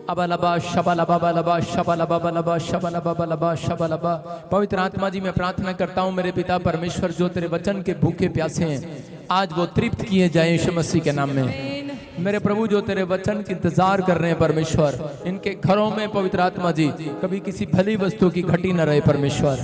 अबलबा शबलबा बलबा शबलबा बलबा शबलबा बलबा शबलबा। पवित्र आत्मा जी, मैं प्रार्थना करता हूँ मेरे पिता परमेश्वर, जो तेरे वचन के भूखे प्यासे हैं आज वो तृप्त किए जाएं यीशु मसीह के नाम में। मेरे प्रभु, जो तेरे वचन की इंतजार कर रहे हैं परमेश्वर, इनके घरों में पवित्र आत्मा जी कभी किसी भली वस्तु की घटी न रहे परमेश्वर।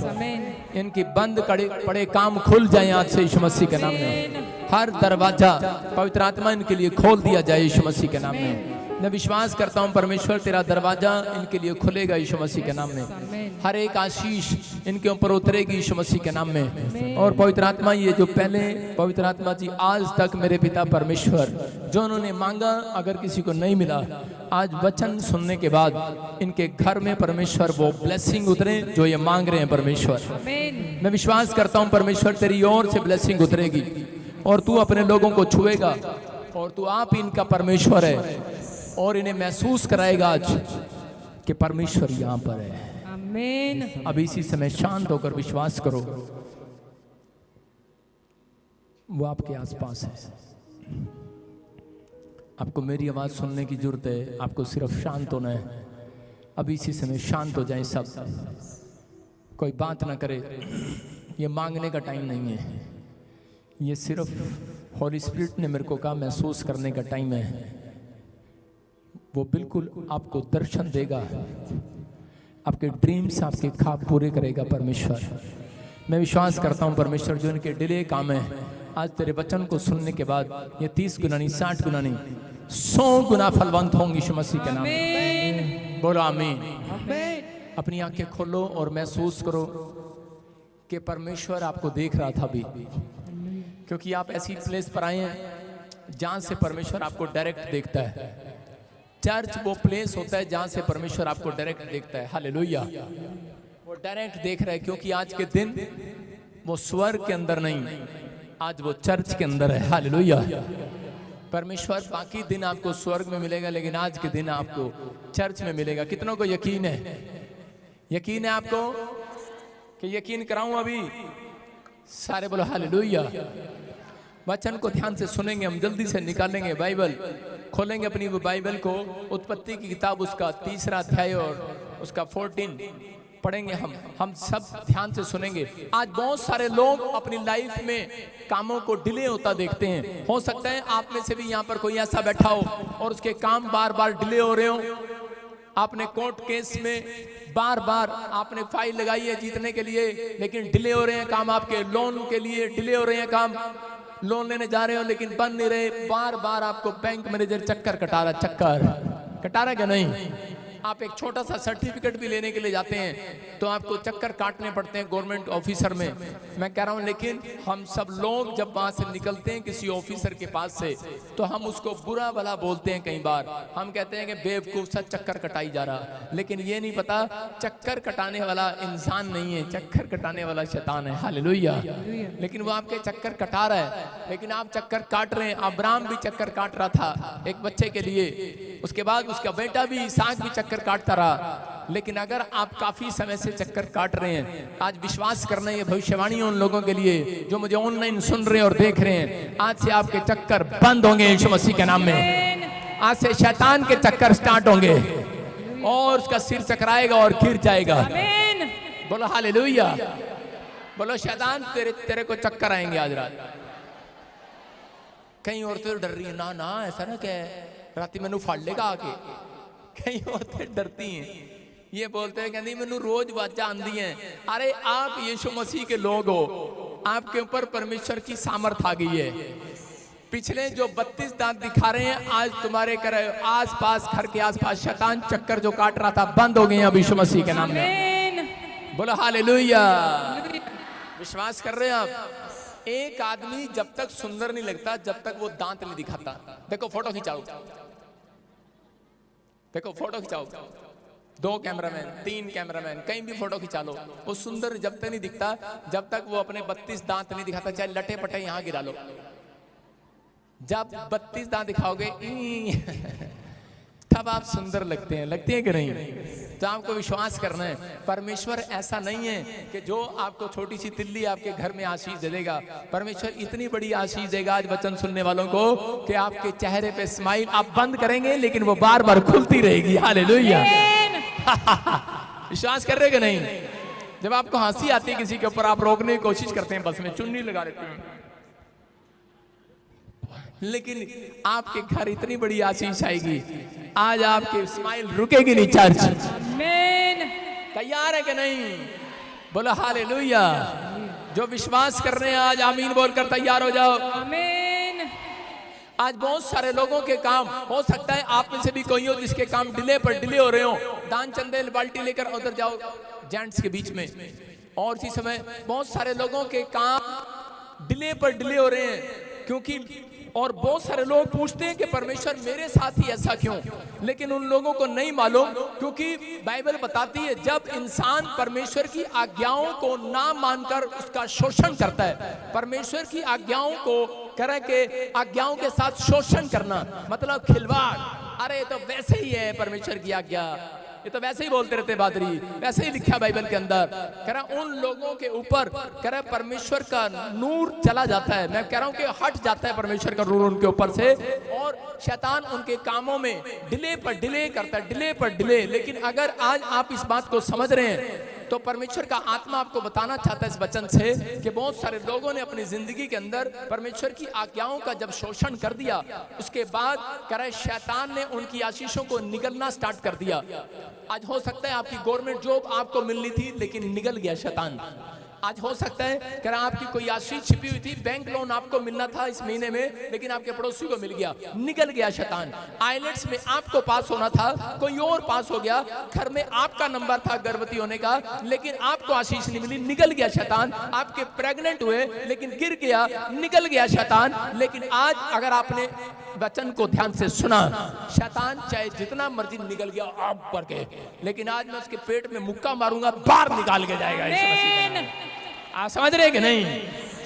इनकी बंद पड़े काम खुल जाए आज से यीशु मसीह के नाम में। हर दरवाजा पवित्र आत्मा इनके लिए खोल दिया जाए यीशु मसीह के नाम में। मैं विश्वास करता हूं परमेश्वर, तेरा दरवाजा इनके लिए खुलेगा यीशु मसीह के नाम में। हर एक आशीष इनके ऊपर उतरेगी यीशु मसीह के नाम में। और पवित्र आत्मा, ये जो पहले पवित्र आत्मा जी आज तक मेरे पिता परमेश्वर जो उन्होंने मांगा, अगर किसी को नहीं मिला, आज वचन सुनने के बाद इनके घर में परमेश्वर वो ब्लेसिंग उतरे जो ये मांग रहे हैं परमेश्वर। मैं विश्वास करता हूं परमेश्वर, तेरी ओर से ब्लेसिंग उतरेगी और तू अपने लोगों को छुएगा और तू आप इनका परमेश्वर है और इन्हें महसूस कराएगा आज कि परमेश्वर यहाँ पर है। आमीन। अब इसी समय शांत होकर विश्वास करो, वो आपके आसपास है। आपको मेरी आवाज सुनने की जरूरत है, आपको सिर्फ शांत होना है। अब इसी समय शांत हो जाए सब, कोई बात ना करे। ये मांगने का टाइम नहीं है, ये सिर्फ हॉली स्पिरिट ने मेरे को कहा महसूस करने का टाइम है। वो बिल्कुल आपको दर्शन देगा, आपके ड्रीम्स, आपके ख्वाब पूरे करेगा परमेश्वर। मैं विश्वास करता हूँ परमेश्वर, जो इनके डिले काम है आज तेरे वचन को सुनने के बाद ये 30 गुना नहीं, 60 गुना नहीं, 100 गुना फलवंत होंगे यीशु मसीह के नाम में। बोलो आमीन। अपनी आंखें खोलो और महसूस करो कि परमेश्वर आपको देख रहा था अभी, क्योंकि आप ऐसी प्लेस पर आए हैं जहां से परमेश्वर आपको डायरेक्ट देखता है। चर्च वो प्लेस होता है जहां से परमेश्वर आपको डायरेक्ट देखता है। हालेलुया। वो डायरेक्ट देख रहा है, क्योंकि आज के दिन वो स्वर्ग के अंदर नहीं, आज वो चर्च के अंदर है। हालेलुया। परमेश्वर बाकी दिन आपको स्वर्ग में मिलेगा, लेकिन आज के दिन आपको चर्च में मिलेगा। कितनों को यकीन है? यकीन है आपको कि यकीन कराऊं अभी? सारे बोलो हालेलुया। वचन को ध्यान से सुनेंगे, हम जल्दी से निकालेंगे बाइबल, खोलेंगे अपनी वो बाइबल को, उत्पत्ति की किताब उसका 3रा अध्याय और उसका 14 पढ़ेंगे। हम सब ध्यान से सुनेंगे। आज बहुत सारे लोग अपनी लाइफ में कामों को डिले होता देखते हैं। हो सकता है आप में से भी यहाँ पर कोई ऐसा बैठा हो और उसके काम बार बार डिले हो रहे हो। आपने कोर्ट केस में बार बार आपने फाइल लगाई है जीतने के लिए, लेकिन डिले हो रहे हैं काम। आपके लोन के लिए डिले हो रहे हैं काम, लोन लेने जा रहे हो लेकिन बन नहीं रहे। बार बार आपको बैंक मैनेजर चक्कर कटा रहा क्या नहीं? आप एक छोटा सा सर्टिफिकेट भी लेने के लिए जाते हैं तो आपको चक्कर काटने पड़ते हैं गवर्नमेंट ऑफिसर में। मैं कह रहा हूं, लेकिन हम सब लोग जब वहां से निकलते हैं किसी ऑफिसर के पास से, तो हम उसको बुरा भला बोलते हैं। कई बार हम कहते हैं कि बेवकूफ सा चक्कर कटाई जा रहा, लेकिन ये नहीं पता चक्कर कटाने वाला इंसान नहीं है, चक्कर कटाने वाला शैतान है। हालेलुया। लेकिन वो आपके चक्कर कटा रहा है, लेकिन आप चक्कर काट रहे हैं। अब्राहम भी चक्कर काट रहा था एक बच्चे के लिए, उसके बाद उसका बेटा भी इसहाक भी चक्कर काटता रहा। लेकिन अगर आप काफी समय से चक्कर काट रहे हैं, आज विश्वास करना, ये भविष्यवाणी उन लोगों के लिए जो मुझे ऑनलाइन सुन रहे हैं और देख रहे हैं, आज से आपके चक्कर बंद होंगे यीशु मसीह के नाम में। आज से शैतान के चक्कर स्टार्ट होंगे और उसका सिर चकराएगा और गिर जाएगा। बोलो हालेलुया। बोलो शैतान तेरे को चक्कर आएंगे आज रात। कई औरतें डर रही है, ना ऐसा ना कह, राती मैनू फाड़ लेगा आके। कई औरतें डरती हैं, ये बोलते हैं कहती मैनू रोज वाजा आंदी है। अरे आप यीशु मसीह के लोग हो, आपके ऊपर परमेश्वर की सामर्थ आ गई है। पिछले जो 32 दांत दिखा रहे हैं, आज तुम्हारे आसपास, घर के आसपास शैतान चक्कर जो काट रहा था बंद हो गए अब यीशु मसीह के नाम में। बोलो हालेलुया। विश्वास कर रहे हैं आप? एक आदमी जब तक सुंदर नहीं लगता जब तक वो दांत नहीं दिखाता। देखो फोटो खिंचाओ, देखो फोटो खिंचाओ, 2 कैमरामैन 3 कैमरामैन कहीं भी फोटो खिंचा लो, वो सुंदर जब तक नहीं दिखता जब तक वो अपने 32 दांत नहीं दिखाता, चाहे लटे पटे यहां गिरा लो। जब 32 दांत दिखाओगे तब आप सुंदर लगते हैं कि नहीं? तो आपको विश्वास करना है, परमेश्वर ऐसा नहीं है कि जो आपको छोटी सी तिल्ली आपके घर में आशीष दे देगा। परमेश्वर इतनी बड़ी आशीष देगा आज वचन सुनने वालों को कि आपके चेहरे पे स्माइल आप बंद करेंगे लेकिन वो बार बार खुलती रहेगी। हालेलुया। विश्वास कर रहे कि नहीं? जब आपको हंसी आती है किसी के ऊपर, आप रोकने की कोशिश करते हैं, बस में चुन्नी लगा लेते हैं, लेकिन आपके घर इतनी बड़ी आशीष आएगी, आज आपकी स्माइल रुकेगी नहीं। चर्च तैयार है कि नहीं? बोलो हालेलुया। जो विश्वास कर रहे हैं आज आमीन बोलकर तैयार हो जाओ। आमीन। आज बहुत सारे लोगों के काम, हो सकता है आप में से भी कोई हो जिसके काम डिले पर डिले हो रहे हो। दान चंदे बाल्टी लेकर उधर जाओ जेंट्स के बीच में। और इसी समय बहुत सारे लोगों के काम डिले पर डिले हो रहे हैं, क्योंकि और बहुत सारे लोग पूछते हैं कि परमेश्वर मेरे साथ ही ऐसा क्यों, लेकिन उन लोगों को नहीं मालूम, क्योंकि बाइबल बताती है जब इंसान परमेश्वर की आज्ञाओं को ना मानकर उसका शोषण करता है, परमेश्वर की आज्ञाओं को करे के आज्ञाओं के साथ शोषण करना मतलब खिलवाड़। अरे तो वैसे ही है परमेश्वर की आज्ञा, ये तो वैसे ही बोलते रहते बादरी, वैसे ही लिखा बाइबल के अंदर। कह रहा उन लोगों के ऊपर कह रहा परमेश्वर का नूर चला जाता है। मैं कह रहा हूं कि हट जाता है परमेश्वर का नूर उनके ऊपर से, और शैतान उनके कामों में डिले पर डिले करता है, डिले पर डिले। लेकिन अगर आज आप इस बात को समझ रहे हैं तो परमेश्वर का आत्मा आपको बताना चाहता है इस वचन से कि बहुत सारे लोगों ने अपनी जिंदगी के अंदर परमेश्वर की आज्ञाओं का जब शोषण कर दिया, उसके बाद कह रहे शैतान ने उनकी आशीषों को निगलना स्टार्ट कर दिया। आज हो सकता है आपकी गवर्नमेंट जॉब आपको मिलनी थी लेकिन निगल गया शैतान। आज हो सकता है कह रहा आपकी कोई आशीष छिपी हुई थी, बैंक लोन आपको मिलना था इस महीने में लेकिन आपके पड़ोसी को मिल गया, निगल गया शैतान। आइलेट्स में आपको पास होना था, कोई और पास हो गया। घर में आपका नंबर था गर्भवती होने का, लेकिन आपको आशीष नहीं मिली, निगल गया शैतान। आपके प्रेग्नेंट हुए लेकिन गिर गया, निगल गया शैतान। लेकिन आज अगर आपने वचन को ध्यान से सुना, शैतान चाहे जितना मर्जी निकल गया आप पर के, लेकिन आज मैं उसके पेट में मुक्का मारूंगा, बाहर निकाल के जाएगा। आप समझ रहे कि नहीं?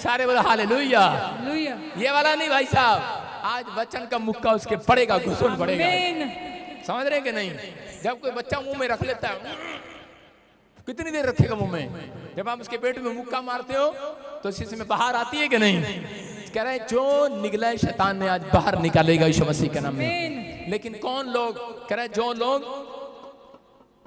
सारे बोलो हालेलुया। ये वाला नहीं भाई साहब, आज वचन का मुक्का उसके पड़ेगा, घुसून पड़ेगा। समझ रहे कि नहीं? जब कोई बच्चा मुंह में रख लेता है, कितनी देर रखेगा मुंह में? जब आप उसके पेट में मुक्का मारते हो तो शीशे में बाहर आती है कि नहीं? कह रहे जो निकला शैतान ने आज बाहर निकालेगा यीशु मसीह के नाम में। लेकिन कौन लोग? कह रहे जो लोग,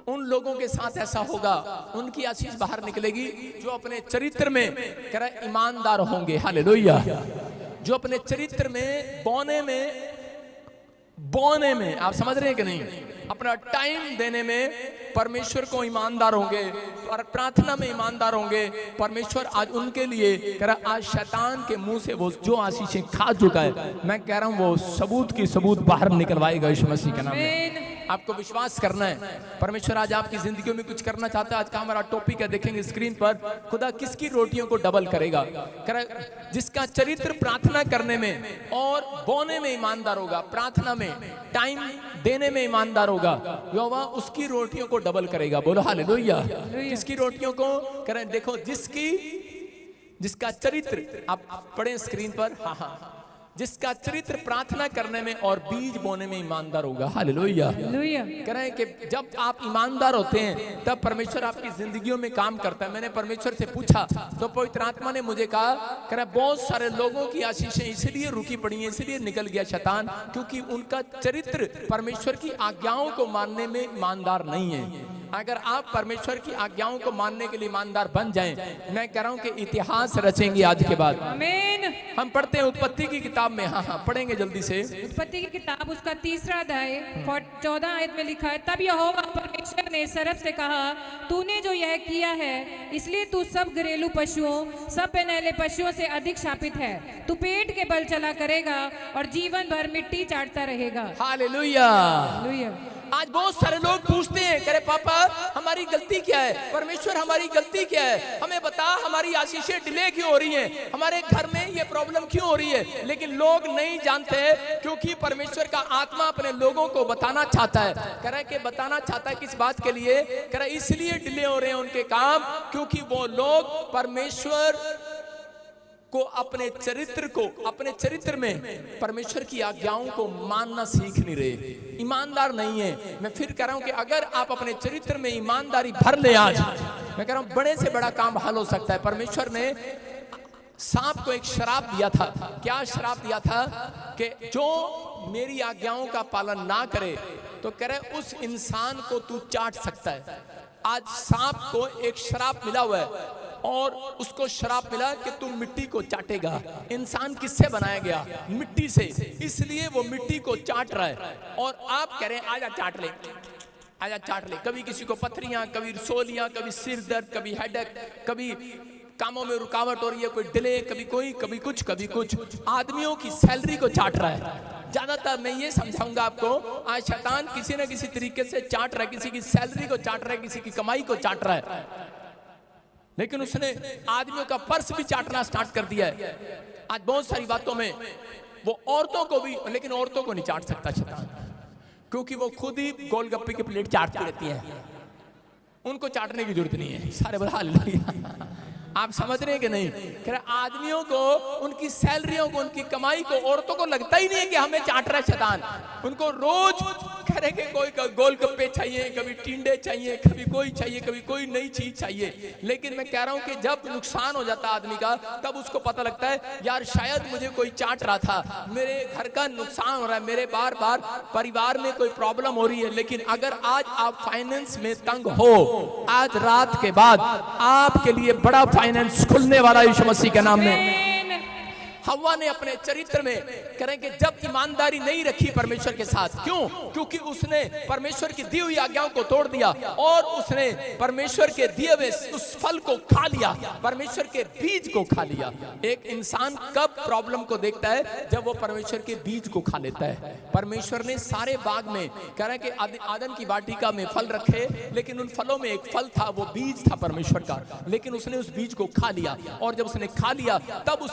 उन लोगों के साथ ऐसा होगा उनकी आशीष बाहर निकलेगी जो अपने चरित्र में कह रहे ईमानदार होंगे। हालेलुया। जो अपने चरित्र में बोने में आप समझ रहे हैं कि नहीं? अपना टाइम देने में परमेश्वर को ईमानदार होंगे और प्रार्थना में ईमानदार होंगे। परमेश्वर आज उनके लिए कह रहा, आज शैतान के मुंह से वो जो आशीषें खा चुका है, मैं कह रहा हूं वो सबूत की सबूत बाहर निकलवाएगा यीशु मसीह के नाम में। आपको विश्वास करना है, परमेश्वर आज आपकी जिंदगी में कुछ करना चाहता है। आज का हमारा टॉपिक है, देखेंगे स्क्रीन पर, खुदा किसकी रोटियों को डबल करेगा। कह रहा जिसका चरित्र प्रार्थना करने में और बोने में ईमानदार होगा, प्रार्थना में टाइम देने में ईमानदार होगा, यहोवा उसकी रोटियों को डबल करेगा। बोलो हालेलुया। किसकी रोटियों को? कह रहे देखो जिसका चरित्र, आप पढ़ें स्क्रीन पर, हाँ, जिसका चरित्र प्रार्थना करने में और बीज बोने में ईमानदार होगा। हालेलुया। कह रहे हैं कि जब आप ईमानदार होते हैं तब परमेश्वर आपकी जिंदगियों में काम करता है। मैंने परमेश्वर से पूछा तो पवित्र आत्मा ने मुझे कहा, कह रहा बहुत सारे लोगों की आशीषें इसलिए रुकी पड़ी हैं, इसलिए निकल गया शैतान, क्योंकि उनका चरित्र परमेश्वर की आज्ञाओं को मानने में ईमानदार नहीं है। अगर आप परमेश्वर की आज्ञाओं को मानने के लिए ईमानदार बन जाएं, मैं कह रहा हूं कि इतिहास रचेंगे आज के बाद। आमीन। हम पढ़ते हैं उत्पत्ति की किताब में, हाँ पढ़ेंगे जल्दी से। उत्पत्ति की किताब उसका 3 अध्याय 14 आयत में लिखा है, तब यहोवा परमेश्वर ने सर्प से कहा, तूने जो यह किया है इसलिए तू सब घरेलू पशुओं, सब पनैले पशुओं से अधिक शापित है। तू पेट के बल चला करेगा और जीवन भर मिट्टी चाटता रहेगा। हालेलुया। आज बहुत सारे लोग पूछते हैं, कह रहे पापा हमारी गलती क्या है? परमेश्वर हमारी गलती क्या है? हमें बता, हमारी आशीषें डिले क्यों हो रही हैं? हमारे घर में ये प्रॉब्लम क्यों हो रही है? लेकिन लोग नहीं जानते, क्योंकि परमेश्वर का आत्मा अपने लोगों को बताना चाहता है। कह रहे कि बताना चाहता है किस बात के लिए? कह रहे इसलिए डिले हो रहे हैं उनके काम, क्योंकि वो लोग परमेश्वर को अपने चरित्र में परमेश्वर की आज्ञाओं को मानना सीख नहीं रहे, ईमानदार नहीं है। मैं फिर कह रहा हूं कि अगर आप अपने चरित्र में ईमानदारी भर ले आज, मैं कह रहा हूं बड़े से बड़ा काम हल हो सकता है। परमेश्वर ने सांप को एक श्राप दिया था। क्या श्राप दिया था? कि जो मेरी आज्ञाओं का पालन ना करे तो कह रहे उस इंसान को तू चाट सकता है। आज सांप को एक श्राप मिला हुआ है और उसको श्राप मिला कि तू मिट्टी को चाटेगा। इंसान किससे बनाया गया? मिट्टी से, इसलिए वो मिट्टी को चाट रहा है। और आप कह रहे हैं आजा चाट ले, आजा चाट ले। कभी किसी को पथरियां, कभी रसोलियां, कभी सिर दर्द, कभी हेडेक, कभी कामों में रुकावट हो रही है, कोई डिले, कभी कोई, कभी कुछ आदमियों की सैलरी को चाट रहा है। ज्यादातर मैं ये समझाऊंगा आपको, आज शैतान किसी न किसी तरीके से चाट रहा है, किसी की सैलरी को चाट रहा है, किसी की कमाई को चाट रहा है। लेकिन उसने आदमियों का पर्स भी चाटना स्टार्ट कर दिया है। आज बहुत सारी बातों में वो औरतों को भी, लेकिन औरतों को नहीं चाट सकता शैतान, क्योंकि वो खुद ही गोलगप्पे की प्लेट चाटती रहती है। उनको चाटने की जरूरत नहीं है। सारे बड़ा आप समझ रहे हैं कि नहीं? कह रहे आदमियों को, उनकी सैलरियों को, उनकी कमाई को, औरतों को लगता ही नहीं है कि हमें चाट रहा है शैतान। उनको रोज कह रहे कि कोई गोलगप्पे चाहिए, कभी टिंडे चाहिए, कभी कोई चाहिए, कभी कोई नई चीज चाहिए। लेकिन मैं कह रहा हूं कि जब नुकसान हो जाता है आदमी का, तब उसको पता लगता है यार शायद मुझे कोई चाट रहा था, मेरे घर का नुकसान हो रहा है, मेरे बार बार परिवार में कोई प्रॉब्लम हो रही है। लेकिन अगर आज आप फाइनेंस में तंग हो, आज रात के बाद आपके लिए बड़ा फाइनेंस खुलने वाला यीशु मसीह के नाम में। हव्वा ने अपने चरित्र में करें कि जब ईमानदारी नहीं रखी परमेश्वर के साथ, क्यों? क्योंकि उसने परमेश्वर की दी हुई आज्ञाओं को तोड़ दिया और उसने परमेश्वर के दिए हुए उस फल को खा लिया, परमेश्वर के बीज को खा लिया। एक इंसान कब प्रॉब्लम को देखता है? जब वो परमेश्वर के बीज को खा लेता है। परमेश्वर ने सारे बाग में कह रहे कि आदन की वाटिका में फल रखे, लेकिन उन फलों में एक फल था, वो बीज था परमेश्वर का, लेकिन उसने उस बीज को खा लिया। और जब उसने खा लिया, तब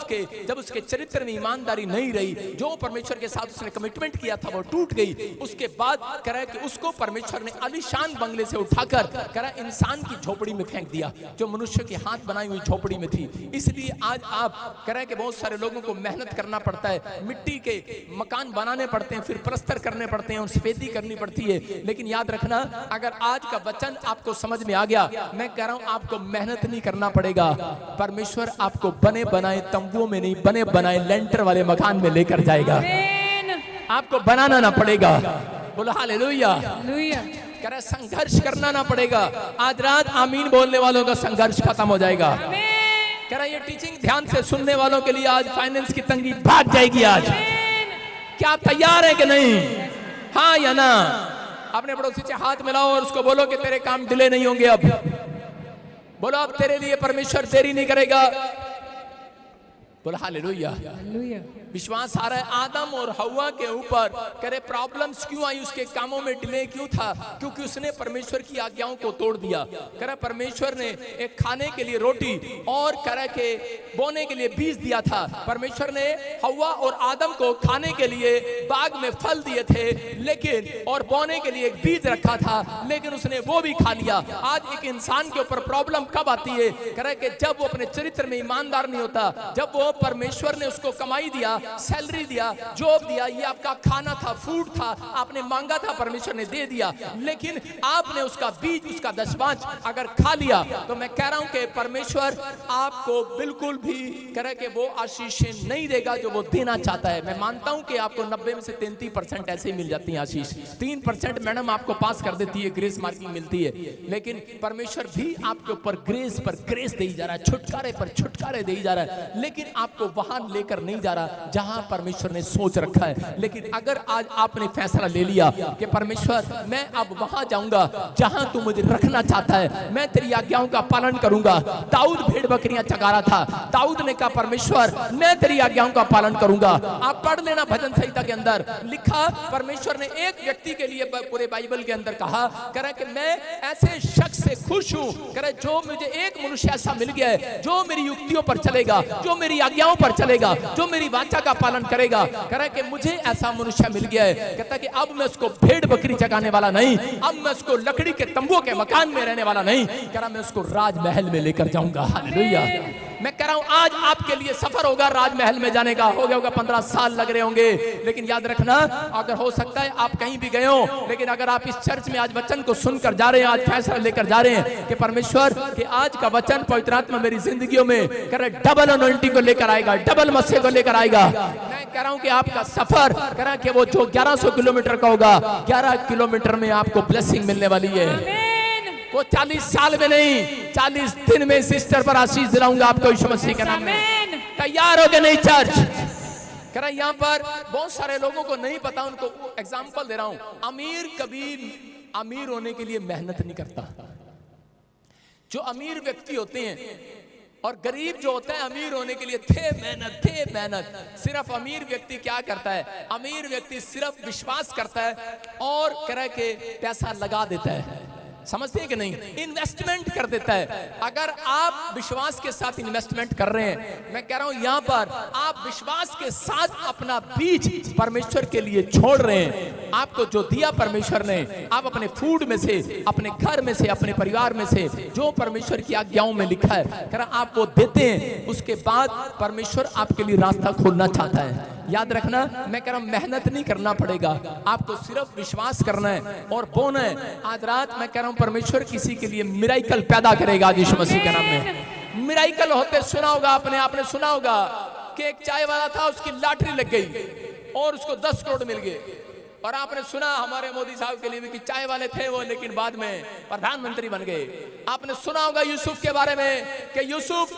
जब उसके चरित्र में ईमानदारी नहीं रही, जो परमेश्वर के साथ उसने कमिटमेंट किया था वो टूट गई। उसके बाद कह रहा है कि उसको परमेश्वर ने आलीशान बंगले से उठाकर कह रहा है इंसान की झोपड़ी में फेंक दिया, जो मनुष्य के हाथ बनाई हुई झोपड़ी में थी। इसलिए आज आप कह रहे हैं कि बहुत सारे लोगों को मेहनत करना पड़ता है, मिट्टी के मकान बनाने पड़ते हैं, फिर प्लस्तर करने पड़ते हैं और सफेदी करनी पड़ती है। लेकिन याद रखना, अगर आज का वचन आपको समझ में आ गया, मैं कह रहा हूं आपको मेहनत नहीं करना पड़ेगा। परमेश्वर आपको बने बनाए तंबुओं में नहीं, बने बनाए लेंटर वाले मकान में लेकर जाएगा। आपको बनाना ना पड़ेगा। बोलो हालेलुया। कह रहा संघर्ष करना ना पड़ेगा। आज रात आमीन बोलने वालों का संघर्ष खत्म हो जाएगा। कह रहा ये टीचिंग ध्यान से सुनने वालों के लिए आज फाइनेंस की तंगी भाग जाएगी। आज क्या आप तैयार हैं कि नहीं? हाँ या ना? अपने पड़ोसी से हाथ मिलाओ और उसको बोलो कि तेरे काम डिले नहीं होंगे। अब बोलो अब तेरे लिए परमेश्वर देरी नहीं करेगा। बोला हालेलुया। विश्वास आ रहा है आदम और हव्वा के ऊपर करे प्रॉब्लम्स क्यों आई, उसके कामों में डिले क्यों था? क्योंकि उसने परमेश्वर की आज्ञाओं को तोड़ दिया। करे परमेश्वर ने एक खाने के लिए रोटी और करे के बोने के लिए बीज दिया था। परमेश्वर ने हव्वा और आदम को खाने के लिए बाग में फल दिए थे, लेकिन और बोने के लिए एक बीज रखा था, लेकिन उसने वो भी खा लिया। आज एक इंसान के ऊपर प्रॉब्लम कब आती है? करे कि जब वो अपने चरित्र में ईमानदार नहीं होता, जब वो परमेश्वर ने उसको कमाई दिया, सैलरी दिया, जॉब दिया, ये आपका खाना था, फूड था, आपने मांगा था, परमेश्वर ने दे दिया, लेकिन आपने उसका बीज, उसका दशमांश अगर खा लिया, तो मैं कह रहा हूं कि परमेश्वर आपको बिल्कुल भी करे कि वो आशीष नहीं देगा जो वो देना चाहता है। मैं मानता हूं कि आपको 90 में से 33% ऐसे ही मिल जाती है आशीष। 3% मैडम आपको पास कर देती है, ग्रेस मार्किंग मिलती है, लेकिन परमेश्वर भी आपके ऊपर ग्रेस पर ग्रेस दे जा रहा है, छुटकारे पर छुटकारे दे जा रहा है, लेकिन आपको वहां लेकर नहीं जा रहा जहां परमेश्वर ने सोच रखा है। लेकिन अगर आज आपने फैसला ले लिया कि परमेश्वर मैं अब वहां जाऊंगा जहां तू मुझे रखना चाहता है, मैं तेरी आज्ञाओं का पालन करूंगा। दाऊद भेड़ बकरियां चगा रहा था, दाऊद ने कहा परमेश्वर मैं तेरी आज्ञाओं का पालन करूंगा। आप पढ़ लेना भजन संहिता के अंदर लिखा, परमेश्वर ने एक व्यक्ति के लिए पूरे बाइबल के अंदर कहा करे कि मैं ऐसे शख्स से खुश हूं, करे जो मुझे एक मनुष्य ऐसा मिल गया है जो मेरी युक्तियों पर चलेगा, जो मेरी आज्ञाओं पर चलेगा, जो मेरी वाचा का पालन करेगा। कह रहा है कि मुझे ऐसा मनुष्य मिल गया है। कहता है कि अब मैं उसको भेड़ बकरी चगाने वाला नहीं, अब मैं उसको लकड़ी के तंबुओं के मकान में रहने वाला नहीं, कह रहा मैं उसको राजमहल में लेकर जाऊंगा। हालेलुया। मैं कह रहा हूं आज आपके लिए सफर होगा राजमहल में जाने का, हो गया होगा 15 साल लग रहे होंगे, लेकिन याद रखना अगर हो सकता है आप कहीं भी गए हो, लेकिन अगर आप इस चर्च में आज वचन को सुनकर जा रहे हैं, आज फैसला लेकर जा रहे हैं कि परमेश्वर के आज का वचन पवित्र आत्मा मेरी जिंदगियों में कह रहे डबल अनॉइंटिंग को लेकर आएगा, डबल मसीह को लेकर आएगा। मैं कह रहा हूं कि आपका सफर कह रहा कि वो जो 1100 किलोमीटर का होगा, 11 किलोमीटर में आपको ब्लेसिंग मिलने वाली है। वो 40 साल में नहीं, 40 दिन में सिस्टर पर आशीष दिलाऊंगा आपको यीशु मसीह के नाम में। तैयार हो गए नहीं चर्च? कह रहा यहाँ पर बहुत सारे लोगों को नहीं पता, उनको एग्जाम्पल दे रहा हूं। अमीर कभी अमीर होने के लिए मेहनत नहीं करता। जो अमीर व्यक्ति होते हैं और गरीब जो होता है अमीर होने के लिए थे मेहनत। सिर्फ अमीर व्यक्ति क्या करता है? अमीर व्यक्ति सिर्फ विश्वास करता है और कह रहा है कि पैसा लगा देता है। समझते हैं कि नहीं? इन्वेस्टमेंट कर देता है। अगर आप विश्वास के साथ इन्वेस्टमेंट कर रहे हैं, मैं कह रहा हूं यहां पर आप विश्वास के साथ अपना बीज परमेश्वर के लिए छोड़ रहे हैं। आपको जो दिया परमेश्वर ने, आप अपने फूड में से, अपने घर में से, अपने परिवार में से जो परमेश्वर की आज्ञाओं में लिखा है, कह रहा आप वो देते हैं। उसके बाद परमेश्वर आपके लिए रास्ता खोलना चाहता है। याद रखना, मैं कह रहा हूं मेहनत नहीं करना पड़ेगा, आपको सिर्फ विश्वास करना है और बोना है। आज रात मैं कह रहा हूं परमेश्वर किसी के लिए मिराइकल पैदा करेगा यीशु मसीह के नाम में। मिराइकल होते सुना होगा आपने सुना होगा कि एक चाय वाला था, उसकी लॉटरी लग गई और उसको 10 करोड़ मिल गए। और आपने सुना हमारे मोदी साहब के लिए भी कि चाय वाले थे वो, लेकिन बाद में प्रधानमंत्री बन गए। आपने सुना होगा यूसुफ के बारे में कि यूसुफ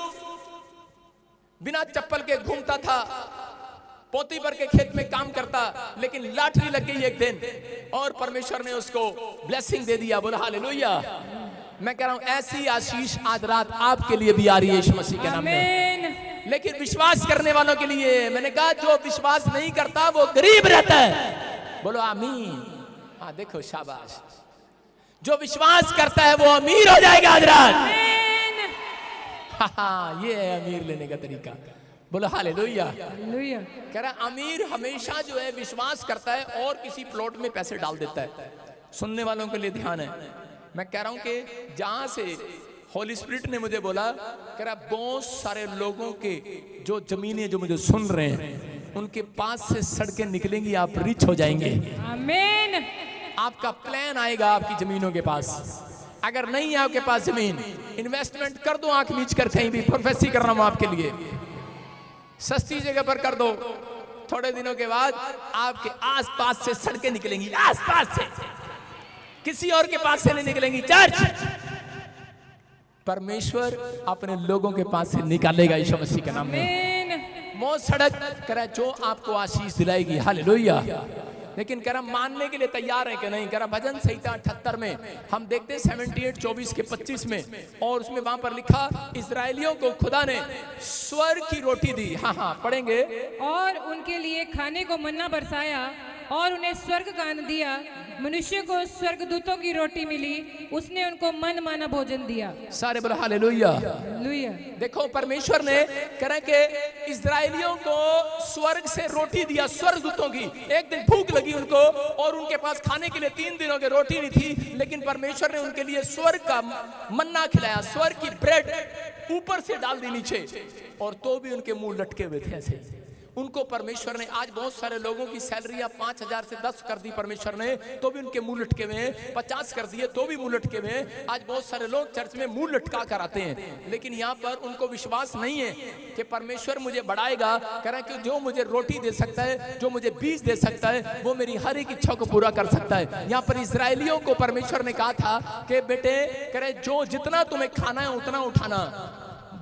बिना चप्पल के घूमता था, पोतीपर के खेत में काम करता, लेकिन लॉटरी लग गई एक दिन और परमेश्वर ने उसको ब्लेसिंग दे दिया। बोला हालेलुया। मैं कह रहा हूं ऐसी आशीष आज रात आपके लिए भी आ रही है यीशु मसीह के नाम में। लेकिन विश्वास करने वालों के लिए, मैंने कहा जो विश्वास नहीं करता वो गरीब रहता है। बोलो आमीन। हाँ देखो शाबाश। जो विश्वास करता है वो अमीर हो जाएगा आज रात। हाँ ये है अमीर लेने का तरीका। बोलो हालेलुया। कह रहा अमीर हमेशा जो है विश्वास करता है और किसी प्लॉट में पैसे डाल देता है। सुनने वालों के लिए ध्यान है, मैं कह रहा हूं कि जहां से होली स्पिरिट ने मुझे बोला, कह रहा बहुत सारे लोगों के जो जमीनें जो मुझे सुन रहे हैं उनके पास से सड़कें निकलेंगी, आप रिच हो जाएंगे। आमीन। आपका प्लान आएगा आपकी जमीनों के पास। अगर नहीं है आपके पास जमीन, इन्वेस्टमेंट कर दो आंख मीच कर कहीं भी। प्रोफेसी कर रहा हूं आपके लिए, सस्ती जगह पर कर दो। थोड़े दिनों के बाद आपके आसपास से सड़कें निकलेंगी, आसपास से, किसी और के पास से नहीं निकलेंगी। चर्च परमेश्वर अपने लोगों के पास से निकालेगा यीशु मसीह के नाम में। वो सड़क करे जो आपको आशीष दिलाएगी। हालेलुया। लेकिन कह रहा मानने के लिए तैयार है कि नहीं? कह रहा भजन संहिता 78 में हम देखते हैं 78:24 के 25 में, और उसमें वहां पर लिखा इस्राएलियों को खुदा ने स्वर्ग की रोटी दी। हाँ पढ़ेंगे। और उनके लिए खाने को मन्ना बरसाया और उन्हें स्वर्ग का अन्न दिया। मनुष्य को स्वर्गदूतों की रोटी मिली, उसने उनको मन माना भोजन दिया। सारे बोलो हालेलुया। देखो परमेश्वर ने कह रहे कि इस्राएलियों को स्वर्ग से रोटी दिया, स्वर्गदूतों की। एक दिन भूख लगी उनको और उनके पास खाने के लिए 3 दिनों की रोटी नहीं थी, लेकिन परमेश्वर ने उनके लिए स्वर्ग का मन्ना खिलाया, स्वर्ग की ब्रेड ऊपर से डाल दी नीचे, और तो भी उनके मुंह लटके हुए थे ऐसे। उनको परमेश्वर ने, आज बहुत सारे लोगों की सैलरियां 5,000 से 10 कर दी परमेश्वर ने, तो भी उनके मुंह लटके हुए हैं। 50 कर दिए तो भी मुंह लटके हुए हैं। आज बहुत सारे लोग चर्च में मुंह लटका कर आते हैं, लेकिन यहाँ पर उनको विश्वास नहीं है कि परमेश्वर मुझे बढ़ाएगा। कह रहा है कि जो मुझे रोटी दे सकता है, जो मुझे बीज दे सकता है, वो मेरी हर एक इच्छा को पूरा कर सकता है। यहाँ पर इस्राएलियों को परमेश्वर ने कहा था कि बेटे, कह रहे जो जितना तुम्हें खाना है उतना उठाना,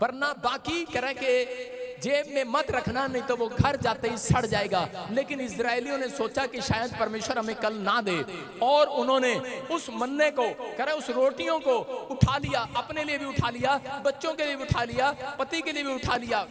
वरना बाकी कह रहे कि जेब में मत रखना, नहीं तो वो घर जाते ही सड़ जाएगा। लेकिन इजरायलियों ने सोचा कि शायद परमेश्वर हमें कल ना दे, और उन्होंने उस मन्ने को, करे उस रोटियों को उठा लिया, अपने लिए भी उठा लिया, बच्चों के लिए भी उठा लिया, पति के लिए भी उठा लिया।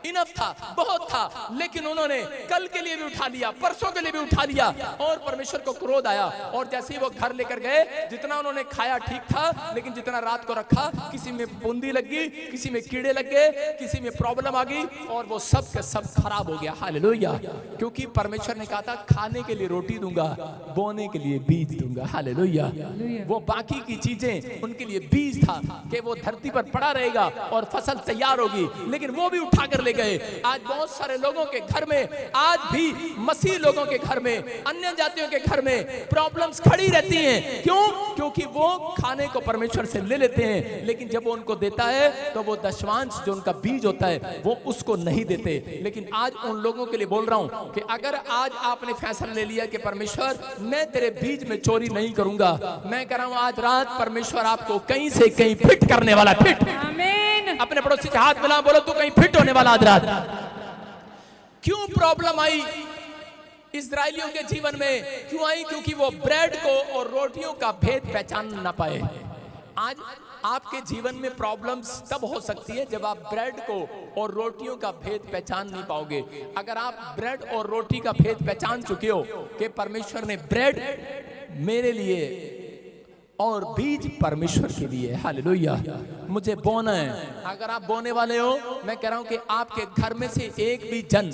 इनफ था, बहुत था, लेकिन उन्होंने कल के लिए भी उठा लिया, परसों के लिए भी उठा लिया, और परमेश्वर को क्रोध आया। और जैसे ही वो घर लेकर गए, जितना उन्होंने खाया ठीक था, लेकिन जितना रात को रखा, किसी में बूंदी लग गई, किसी में कीड़े लग गए, किसी में प्रॉब्लम आ गई, और वो सब के सब खराब हो गया। हालेलुया। क्योंकि परमेश्वर ने कहा था खाने के लिए रोटी दूंगा, बोने के लिए बीज दूंगा। हालेलुया। वो बाकी की चीजें उनके लिए बीज था कि वो धरती पर पड़ा रहेगा और फसल तैयार होगी, लेकिन वो भी उठा कर ले गए। आज बहुत सारे लोगों के घर में, आज भी मसीह लोगों के घर में, अन्य जातियों के घर में प्रॉब्लम्स खड़ी रहती हैं। क्यों? क्योंकि वो खाने को परमेश्वर से ले लेते हैं, लेकिन जब वो उनको देता है तो वो दशमांश जो उनका बीज होता है वो उसको नहीं देते। लेकिन आज उन लोगों के लिए बोल रहा हूं कि अगर आज आपने फैसला ले लिया कि परमेश्वर मैं तेरे बीज में चोरी नहीं करूंगा, मैं कह रहा हूं आज रात परमेश्वर आपको कहीं से कहीं फिट करने वाला। फिट। आमीन। अपने पड़ोसी से हाथ मिला, बोलो तू कहीं फिट होने वाला आज रात। क्यों प्रॉब्लम आई इस्राएलियों के जीवन में? क्यों आई? क्योंकि वो ब्रेड को और रोटियों का भेद पहचान ना पाए। आज आपके जीवन में प्रॉब्लम्स तब हो सकती है जब आप ब्रेड को और रोटियों का भेद पहचान नहीं पाओगे। अगर आप ब्रेड और रोटी का भेद पहचान चुके हो कि परमेश्वर ने ब्रेड मेरे लिए और बीज परमेश्वर के लिए, हालेलुया, मुझे बोना है। अगर आप बोने वाले हो, मैं कह रहा हूं कि आपके घर में से एक भी जन,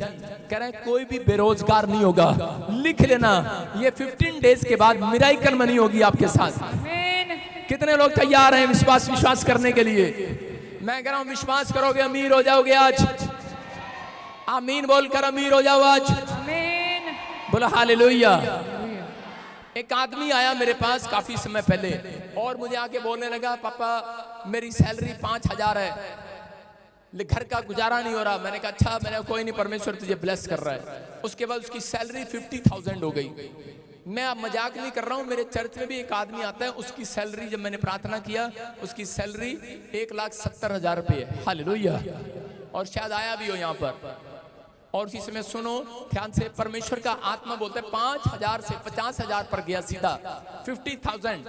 कह रहे हैं कोई भी बेरोजगार नहीं होगा। लिख लेना, ये 15 डेज के बाद मिराइकल मनी होगी आपके साथ। कितने लोग तैयार हैं विश्वास करने के लिए? मैं कह रहा हूं विश्वास करोगे अमीर हो जाओगे आज। आमीन बोलकर अमीर हो जाओ आज। बोलो हालेलुया। एक आदमी आया मेरे पास काफी समय पहले और मुझे आके बोलने लगा, पापा मेरी सैलरी 5,000 है, घर का गुजारा नहीं हो रहा। मैंने कहा अच्छा, मैंने कोई नहीं, परमेश्वर तुझे ब्लेस कर रहा है। उसके बाद उसकी सैलरी 50,000 हो गई। मैं अब मजाक नहीं कर रहा हूँ, मेरे चर्च में भी एक आदमी आता है, उसकी सैलरी जब मैंने प्रार्थना किया उसकी सैलरी 1,70,000 रुपये है। हालेलुया। और शायद आया भी हो यहाँ पर। और उसी समय सुनो ध्यान से, परमेश्वर का आत्मा बोलता है 5,000 से 50,000 पर गया सीधा 50,000।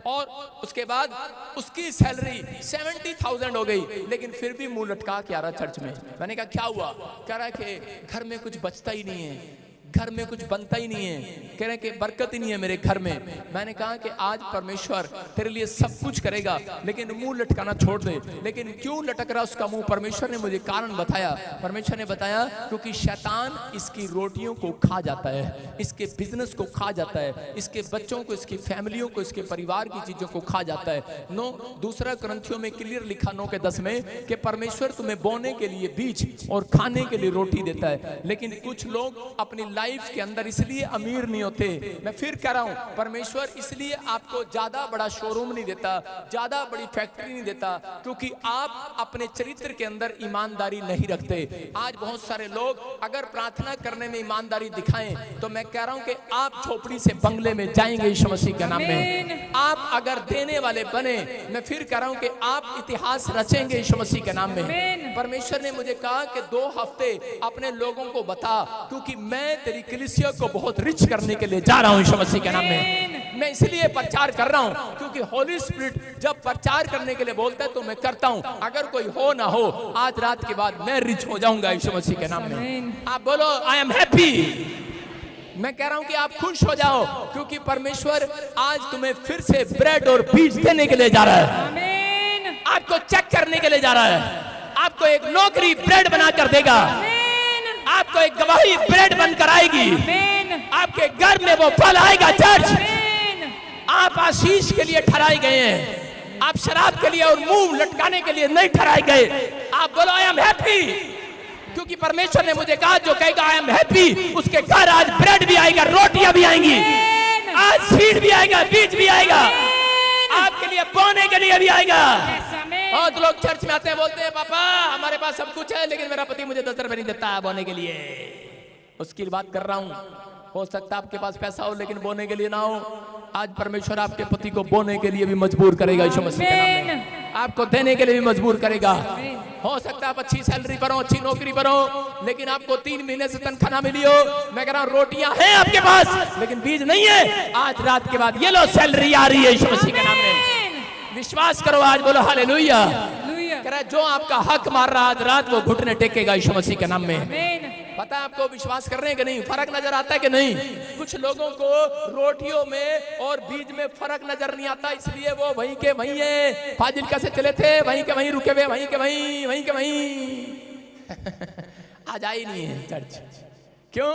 और उसके बाद उसकी सैलरी 70,000 हो गई, लेकिन फिर भी मुंह लटका के आ रहा चर्च में। मैंने कहा क्या हुआ? कह रहा है कि घर में कुछ बचता ही नहीं है, घर में कुछ बनता ही नहीं है, कह रहे हैं कि बरकत ही नहीं है मेरे घर में। मैंने कहा कि आज परमेश्वर तेरे लिए सब कुछ करेगा, लेकिन मुंह लटकाना छोड़ दे। लेकिन क्यों लटक रहा उसका मुंह? परमेश्वर ने मुझे कारण बताया। परमेश्वर ने बताया क्योंकि शैतान इसकी रोटियों को खा जाता है, इसके बिजनेस को खा जाता है, इसके बच्चों को, इसकी फैमिलियों को, इसके परिवार की चीजों को खा जाता है। 2 कुरिन्थियों में क्लियर लिखा 9:10 में कि परमेश्वर तुम्हें बोने के लिए बीज और खाने के लिए रोटी देता है। लेकिन कुछ लोग अपनी लाइफ के अंदर इसलिए अमीर नहीं होते। मैं फिर कह रहा हूं, परमेश्वर इसलिए आपको ज्यादा बड़ा शोरूम नहीं देता, ज्यादा बड़ी फैक्ट्री नहीं देता, क्योंकि आप अपने चरित्र के अंदर ईमानदारी नहीं रखते। आज बहुत सारे लोग अगर प्रार्थना करने में ईमानदारी दिखाएं तो मैं कह रहा हूं कि आप झोपड़ी से बंगले में जाएंगे यीशु मसीह के नाम में। आप अगर देने वाले बने, मैं फिर कह रहा हूं कि आप इतिहास रचेंगे यीशु मसीह के नाम में। परमेश्वर ने मुझे कहा कि 2 हफ्ते अपने लोगों को बता, क्योंकि मैं तेरी कलीसिया को बहुत रिच करने के लिए जा रहा हूं यीशु मसीह के नाम में। मैं इसलिए प्रचार कर रहा हूं क्योंकि होली स्पिरिट जब प्रचार करने के लिए बोलता है तो मैं करता हूं। अगर कोई हो ना हो, आज रात के बाद मैं रिच हो जाऊंगा यीशु मसीह के नाम में। आप बोलो आई एम हैप्पी। मैं कह रहा हूं कि आप खुश हो जाओ, क्योंकि परमेश्वर आज तुम्हें फिर से ब्रेड और बीज देने के लिए जा रहा है। आपको चेक करने के लिए जा रहा है। आपको एक नौकरी ब्रेड बनाकर देगा, आपको एक गवाही ब्रेड बनकर आएगी, आपके घर में वो फल आएगा। चर्च, आप आशीष के लिए ठहराए गए हैं, आप शराब के लिए और मुंह लटकाने के लिए नहीं ठहराए गए। आप बोलो आई एम हैप्पी, क्योंकि परमेश्वर ने मुझे कहा जो कहेगा आई एम हैप्पी, उसके घर आज ब्रेड भी आएगा, रोटियां भी आएंगी, आज सीड भी आएगा, बीज भी आएगा, आपके लिए बोने के लिए भी आएगा। और तो लोग चर्च में आते हैं, बोलते हैं पापा हमारे पास सब कुछ है, लेकिन मेरा पति मुझे 10 रुपए नहीं देता है बोने के लिए। उसकी बात कर रहा हूं। हो सकता है आपके पास पैसा हो लेकिन बोने के लिए ना हो। आज परमेश्वर आपके पति को बोने के लिए भी मजबूर करेगा यीशु मसीह के नाम में, आपको देने के लिए भी मजबूर करेगा। हो सकता है आप अच्छी सैलरी पर हो, अच्छी नौकरी पर हो, लेकिन आपको 3 महीने से तनख्वाह ना मिली हो। मैं कह रहा हूं रोटियां हैं आपके पास, लेकिन बीज नहीं है। आज रात के बाद ये लो सैलरी आ रही है यीशु मसीह के नाम में। विश्वास करो आज, बोलो हालेलुया। कह रहा है जो आपका हक मार रहा आज रात वो घुटने टेकेगा यीशु मसीह के नाम में। पता है आपको विश्वास कर रहे हैं कि नहीं? फर्क नजर आता है कि नहीं? कुछ लोगों को रोटियों में और बीज में फर्क नजर नहीं आता, इसलिए वो वहीं के वहीं है। फाजिलका से चले थे, वहीं के वहीं रुके हुए, वहीं के वहीं, वहीं के वहीं। आज आई नहीं है चर्च। क्यों?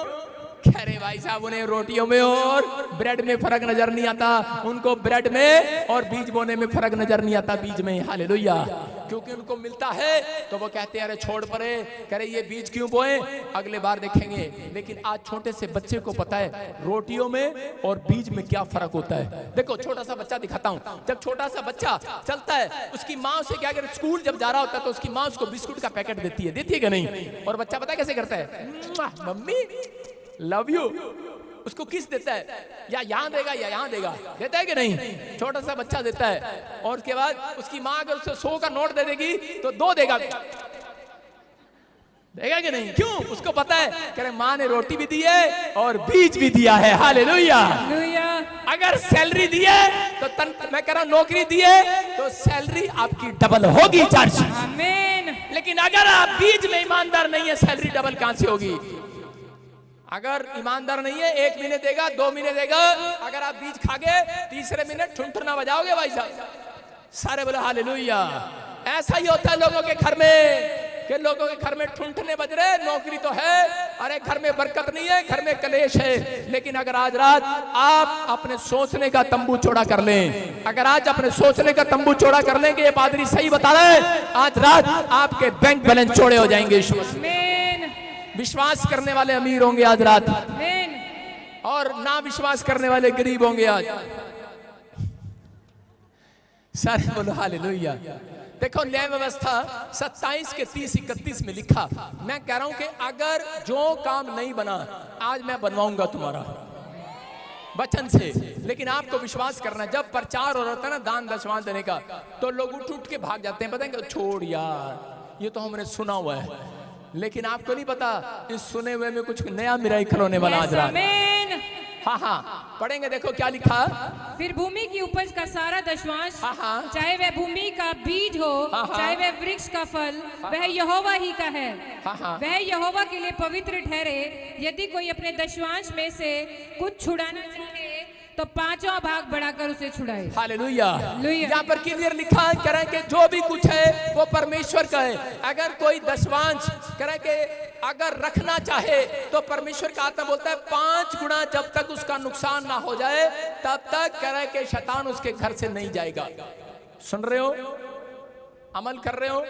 कह रहे भाई साहब उन्हें रोटियों में और ब्रेड में फर्क नजर नहीं आता, उनको ब्रेड में और बीज बोने में फर्क नजर नहीं आता, बीज में। हालेलुया। क्योंकि उनको मिलता है तो वो कहते हैं अरे छोड़ परे, कह रहे ये बीज क्यों बोए, अगले बार देखेंगे। लेकिन आज छोटे से बच्चे को पता है रोटियों में और बीज में क्या फर्क होता है। देखो छोटा सा बच्चा दिखाता हूँ, जब छोटा सा बच्चा चलता है उसकी माँ उसे क्या करे, स्कूल जब जा रहा होता है तो उसकी माँ उसको बिस्कुट का पैकेट देती है कि नहीं, और बच्चा पता है कैसे करता है, मम्मी लव यू, उसको किस देता है, या यहाँ देगा या यहाँ देगा, देता है कि नहीं, छोटा सा बच्चा देता है। और उसके बाद उसकी माँ अगर उसे 100 का नोट दे देगी तो 2 देगा, देगा कि नहीं, क्यों, उसको पता है कि माँ ने रोटी भी दी है और बीज भी दिया है। हालेलुया। अगर सैलरी दी है तो मैं कह रहा हूं नौकरी दी है तो सैलरी आपकी डबल होगी चर्च। आमीन। लेकिन अगर आप बीज में ईमानदार नहीं है, सैलरी डबल कहां से होगी। अगर ईमानदार नहीं है 1 महीने देगा, 2 महीने देगा, अगर आप बीज खा गए तीसरे महीने ठुनठुना बजाओगे भाई साहब। सारे बोले हालेलुया। ऐसा ही होता है लोगों के घर में, कि लोगों के घर में ठुनठुने बज रहे, नौकरी तो है, अरे घर में बरकत नहीं है, घर में कलेश है। लेकिन अगर आज रात आप अपने सोचने का तंबू चौड़ा कर लें, अगर आज अपने सोचने का तंबू चौड़ा कर लें कि ये पादरी सही बता रहे हैं, आज रात आपके बैंक बैलेंस चौड़े हो जाएंगे। विश्वास करने वाले अमीर होंगे आज रात, और ना विश्वास करने वाले गरीब होंगे आज। सारे बोलो हालेलुया। देखो न्याय व्यवस्था 27 के 30-31 में लिखा, मैं कह रहा हूं कि अगर जो काम नहीं बना आज मैं बनवाऊंगा तुम्हारा वचन से। लेकिन आपको विश्वास करना है, जब प्रचार हो रहा था ना दान दशमांश देने का, तो लोग उठ उठ के भाग जाते हैं, बताएंगे छोड़ यार ये तो हमने सुना हुआ है। लेकिन आपको नहीं पता इस सुने हुए में कुछ नया मिराकल होने वाला आज रात। हाँ पढ़ेंगे, देखो क्या लिखा। फिर भूमि की उपज का सारा दशमांश, चाहे वह भूमि का बीज हो, चाहे वह वृक्ष का फल, वह यहोवा ही का है। वह यहोवा के लिए पवित्र ठहरे। यदि कोई अपने दशमांश में से कुछ छुड़ाना चाहे तो 5वां भाग बढ़ाकर उसे छुड़ाए। हालेलुया। यहाँ पर क्लियर लिखा है करें कि जो भी कुछ है वो परमेश्वर का है। अगर कोई दशमांश करें कि अगर रखना चाहे तो परमेश्वर का आत्मा बोलता है 5 गुना, जब तक उसका नुकसान ना हो जाए तब तक करें कि शैतान उसके घर से नहीं जाएगा। सुन रहे हो, अमल कर रहे हो।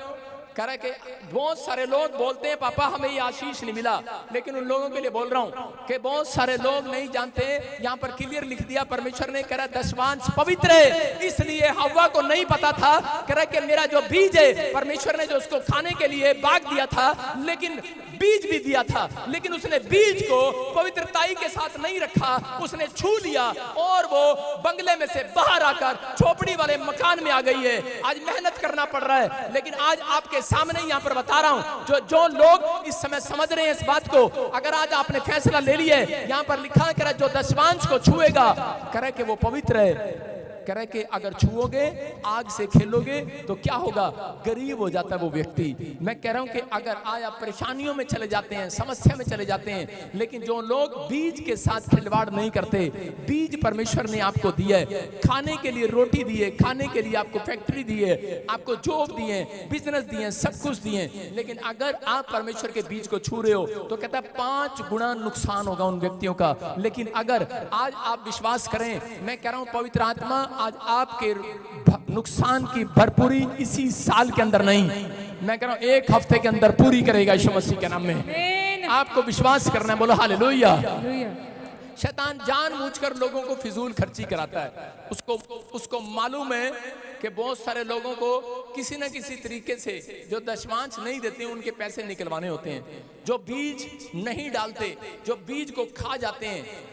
कह के बहुत सारे लोग बोलते हैं पापा हमें ये आशीष नहीं मिला, लेकिन उन लोगों के लिए बोल रहा हूं कि बहुत सारे लोग नहीं जानते। यहाँ पर क्लियर लिख दिया परमेश्वर ने, कह दशमांश पवित्र है, इसलिए हव्वा को नहीं पता था। कह कि मेरा जो बीज है परमेश्वर ने जो उसको खाने के लिए बाग दिया था, लेकिन बीज भी दिया था, लेकिन उसने बीज को पवित्रताई के साथ नहीं रखा, उसने छू लिया और वो बंगले में से बाहर आकर झोपड़ी वाले मकान में आ गई है। आज मेहनत करना पड़ रहा है, लेकिन आज आपके सामने यहाँ पर बता रहा हूँ जो लोग इस समय समझ रहे हैं इस बात को, अगर आज आपने फैसला ले लिया है, यहाँ पर लिखा है जो दशमांश को छुएगा करे कि वो पवित्र है। करे कि अगर छुओगे आग से खेलोगे तो क्या होगा, गरीब हो जाता है वो व्यक्ति। मैं कह रहा हूं कि अगर आज आप परेशानियों में चले जाते हैं, समस्या में चले जाते हैं, लेकिन जो लोग बीज के साथ खिलवाड़ नहीं करते, बीज परमेश्वर ने आपको दिया है, खाने के लिए रोटी दी है, खाने के लिए आपको फैक्ट्री दी है, आपको जॉब दी है, बिजनेस दिए हैं, सब कुछ दिए हैं, लेकिन अगर आप परमेश्वर के बीज को छू रहे हो तो कहता है 5 गुना नुकसान होगा उन व्यक्तियों का। लेकिन अगर आज आप विश्वास करें, मैं कह रहा हूं पवित्र आत्मा आज आपके नुकसान की भरपूरी इसी साल के अंदर नहीं, मैं कह रहा हूं 1 हफ्ते के अंदर पूरी करेगा यीशु मसीह के नाम में। आपको विश्वास करना है, बोलो हालेलुया। शैतान जानबूझकर लोगों को फिजूल खर्ची कराता है। उसको मालूम है कि बहुत सारे लोगों को किसी न किसी तरीके से जो दशमांश नहीं देते उनके पैसे निकलवाने होते हैं, जो बीज नहीं डालते, जो बीज को खा जाते हैं।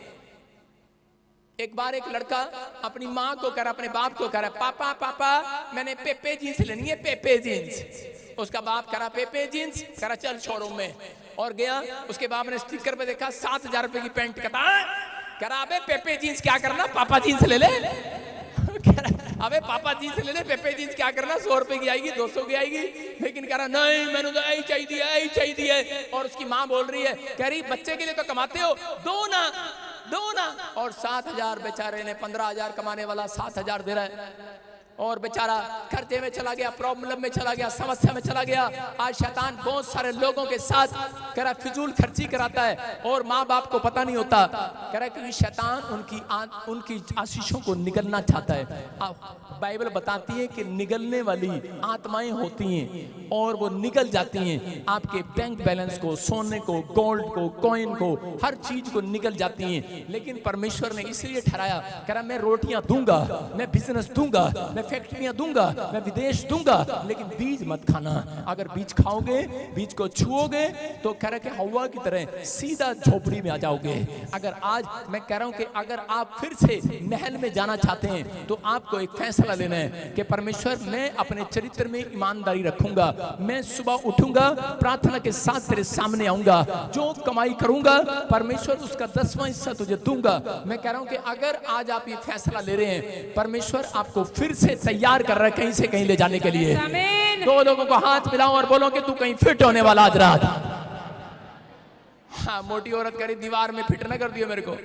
एक बार एक लड़का अपनी माँ को कह रहा, अपने बाप को कह रहा, पापा पापा मैंने पेपे जीन्स लेनी है, पेपे जीन्स। उसका बाप कह रहा पेपे जीन्स, कह रहा चल शोरूम में, और गया। उसके बाप ने स्टिकर पे देखा 7,000 रुपए की पैंट, कह रहा अबे पेपे जीन्स क्या करना, पापा जीन्स ले ले। अबे पापा जीन्स ले ले, पेपे जीन्स क्या करना, 100 रुपए की आएगी, 200 की आएगी। लेकिन कह रहा नहीं मैंने तो यही चाहिए, यही चाहिए। और उसकी माँ बोल रही है, कह रही बच्चे के लिए तो कमाते हो, दो ना। और 7,000 बेचारे ने 15,000 कमाने वाला 7,000 दे रहा है। और बेचारा कर्जे में चला गया, प्रॉब्लम में चला गया, समस्या में चला गया। आज शैतान बहुत सारे लोगों के साथ कह रहा फिजूल खर्ची कराता है और माँ बाप को पता नहीं होता। कह रहा कि शैतान उनकी आशीषों को निगलना चाहता है। बाइबल बताती है कि निगलने वाली आत्माएं होती हैं और वो निगल जाती हैं आपके बैंक बैलेंस को, सोने को, गोल्ड को, कॉइन को, हर चीज को निगल जाती हैं। लेकिन परमेश्वर ने इसलिए ठहराया, कह रहा मैं रोटियां दूंगा, मैं बिजनेस दूंगा, मैं फैक्ट्रियां दूंगा, मैं विदेश दूंगा, लेकिन बीज मत खाना। अगर बीज खाओगे, बीज को छुओगे तो कह रहा कि हवा की तरह सीधा झोपड़ी में आ जाओगे। अगर आज मैं कह रहा हूं कि अगर आप फिर से महल में जाना चाहते हैं तो आपको एक फैसला लेना है कि परमेश्वर मैं अपने चरित्र में ईमानदारी रखूंगा, मैं सुबह उठूंगा, प्रार्थना के साथ तेरे सामने आऊंगा, जो कमाई करूंगा परमेश्वर उसका 10वां हिस्सा तुझे दूंगा। मैं कह रहा हूं कि अगर आज आप ये फैसला ले रहे हैं, परमेश्वर आपको फिर से तैयार कर रहा है कहीं से कहीं ले जाने के लिए। दो लोगों को हाथ मिलाओ और बोलो कि तू कहीं फिट होने वाला आज रात। हाँ, मोटी औरत कह रही दीवार में फिट ना कर दियो मेरे को।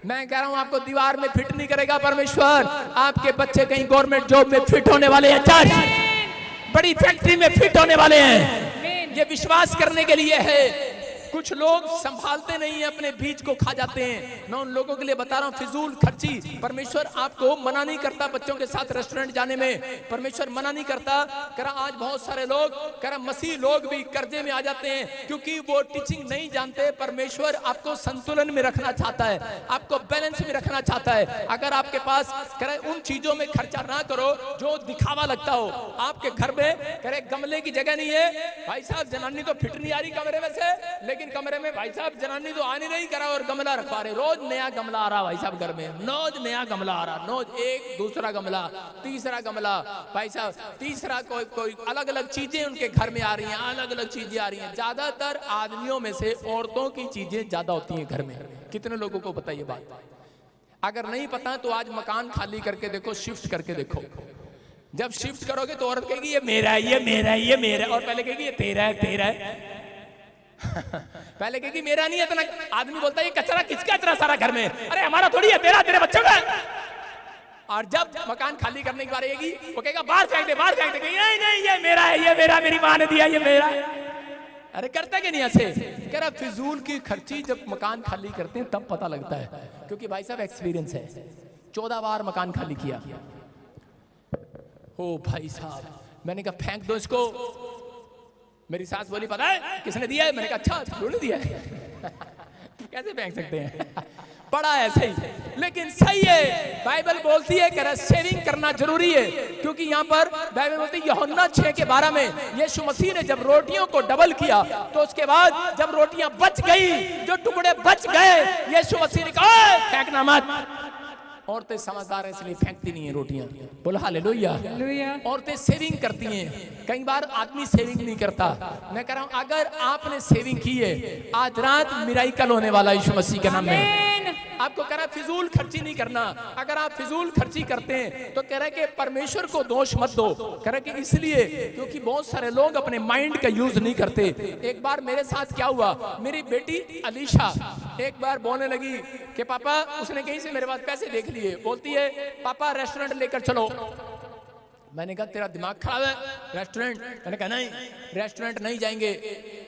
मैं कह रहा हूं आपको दीवार में फिट नहीं करेगा परमेश्वर। आपके बच्चे कहीं गवर्नमेंट जॉब में फिट होने वाले हैं, चर्च बड़ी फैक्ट्री में फिट होने वाले हैं। ये विश्वास करने के लिए है। कुछ लोग संभालते नहीं है, अपने बीज को खा जाते हैं। मैं उन लोगों के लिए बता रहा हूं फिजूल खर्ची। परमेश्वर आपको मना नहीं करता बच्चों के साथ रेस्टोरेंट जाने में, परमेश्वर मना नहीं करता। करा आज बहुत सारे लोग करा मसीह लोग भी कर्जे में आ जाते हैं क्योंकि वो टीचिंग नहीं जानते। परमेश्वर आपको संतुलन में रखना चाहता है, आपको बैलेंस में रखना चाहता है। अगर आपके पास करे उन चीजों में खर्चा ना करो जो दिखावा लगता हो। आपके घर में करे गमले की जगह नहीं है, भाई साहब जनानी तो फिट नहीं आ रही कमरे में से, लेकिन कमरे में भाई साहब जनानी तो आनी नहीं करा और गमला रखवा रहे। रोज नया गमला आ रहा भाई साहब घर में, रोज नया गमला आ रहा, रोज एक दूसरा गमला, तीसरा गमला, भाई साहब तीसरा कोई अलग अलग चीजें उनके घर में आ रही हैं, अलग अलग चीजें आ रही हैं। ज्यादातर आदमियों में से औरतों की चीजें ज्यादा होती हैं घर में। कितने लोगों को पता ये बात? अगर नहीं पता तो आज मकान खाली करके देखो, शिफ्ट करके देखो। जब शिफ्ट करोगे तो औरत कहेगी ये मेरा है, ये मेरा है, ये मेरा है, और पहले कहेगी ये तेरा है, तेरा है। पहले कहेगी मेरा नहीं है। इतना आदमी बोलता है ये कचरा किसका इतना सारा घर में? अरे हमारा थोड़ी है, तेरा, तेरे बच्चों का। और जब मकान खाली करने की बारी आएगी वो कहेगा बाहर फेंक दे, बाहर फेंक दे। नहीं नहीं ये मेरा है, ये मेरा, मेरी माँ ने दिया, ये मेरा है। अरे करता कि नहीं ऐसे? कह रहा फिजूल की खर्ची जब मकान खाली करते हैं तब पता लगता है, क्योंकि भाई साहब एक्सपीरियंस है। 14 बार मकान खाली किया। ओ भाई साहब, मैंने कहा फेंक दो इसको। मेरी सास बोली पता है किसने दिया है? मैंने कहा अच्छा तूने दिया है। कैसे फेंक सकते हैं? पड़ा है सही, लेकिन सही है। बाइबल बोलती है कि सेविंग करना जरूरी है, क्योंकि यहाँ पर बाइबल बोलती है यूहन्ना 6:12 में यीशु मसीह ने जब रोटियों को डबल किया तो उसके बाद जब रोटियां बच गई, जो टुकड़े बच गए, यीशु मसीह ने कहा फेंकना मत। औरतें समझदार है इसलिए फेंकती नहीं है रोटियां। बोला हालेलुया। औरतें सेविंग करती हैं। कई बार आदमी सेविंग नहीं करता। मैं कह रहा हूं अगर आपने सेविंग की है, आज रात मिराइकल होने वाला यीशु मसीह के नाम में। आपको कह रहा है फिजूल खर्ची नहीं करना। अगर आप फिजूल खर्ची करते हैं तो कह रहा है कि परमेश्वर को दोष मत दो। कह रहा है कि इसलिए क्योंकि बहुत सारे लोग अपने माइंड का यूज नहीं करते। एक बार मेरे साथ क्या हुआ, मेरी बेटी अलीशा एक बार बोलने लगी कि पापा, उसने कहीं से मेरे पास पैसे देख लिए, बोलती है पापा रेस्टोरेंट लेकर चलो। मैंने कहा तेरा दिमाग खराब है, रेस्टोरेंट? मैंने कहा नहीं, रेस्टोरेंट नहीं जाएंगे।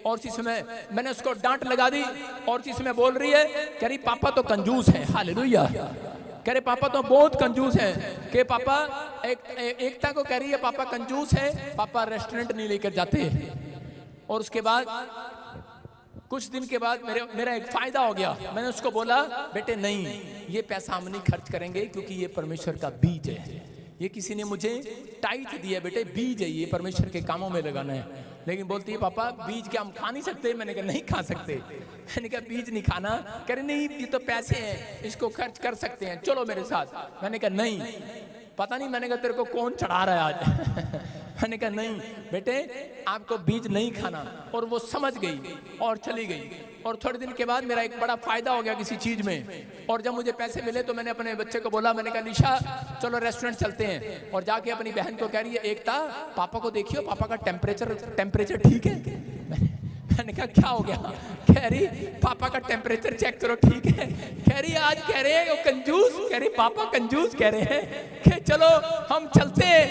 और चीज में मैंने उसको डांट लगा दी। और चीज में बोल रही है, कह रही पापा तो कंजूस है। हालेलुया। कह रहे पापा तो बहुत कंजूस है। कि पापा एकता को कह रही है पापा कंजूस है, पापा रेस्टोरेंट नहीं लेकर जाते। और उसके बाद कुछ दिन के बाद मेरा एक फायदा हो गया। मैंने उसको बोला बेटे नहीं, ये पैसा हम नहीं खर्च करेंगे क्योंकि ये परमेश्वर का बीज है। ये किसी ने मुझे टाइट दिया, बेटे बीज है, ये परमेश्वर के कामों में लगाना है। लेकिन बोलती है पापा बीज क्या हम खा नहीं सकते? मैंने कहा नहीं खा सकते। मैंने कहा बीज नहीं खाना। कह रहे नहीं ये तो पैसे हैं, इसको खर्च कर सकते हैं, चलो मेरे साथ। मैंने कहा नहीं, पता नहीं, मैंने कहा तेरे को कौन चढ़ा रहा है आज? मैंने कहा नहीं बेटे आपको बीज नहीं खाना। और वो समझ गई और चली गई। और थोड़े दिन के बाद मेरा एक बड़ा फायदा हो गया किसी चीज में। और जब मुझे पैसे मिले तो मैंने अपने बच्चे को बोला, मैंने कहा निशा चलो रेस्टोरेंट चलते हैं। और जाके अपनी बहन को कह रही है एकता पापा को देखियो, पापा का टेम्परेचर ठीक है। मैंने कहा क्या हो गया? कह रही पापा का टेम्परेचर चेक करो ठीक है। कह रही आज कह रहे हैं वो कंजूस, कह रही पापा कंजूस कह रहे हैं कि चलो हम चलते हैं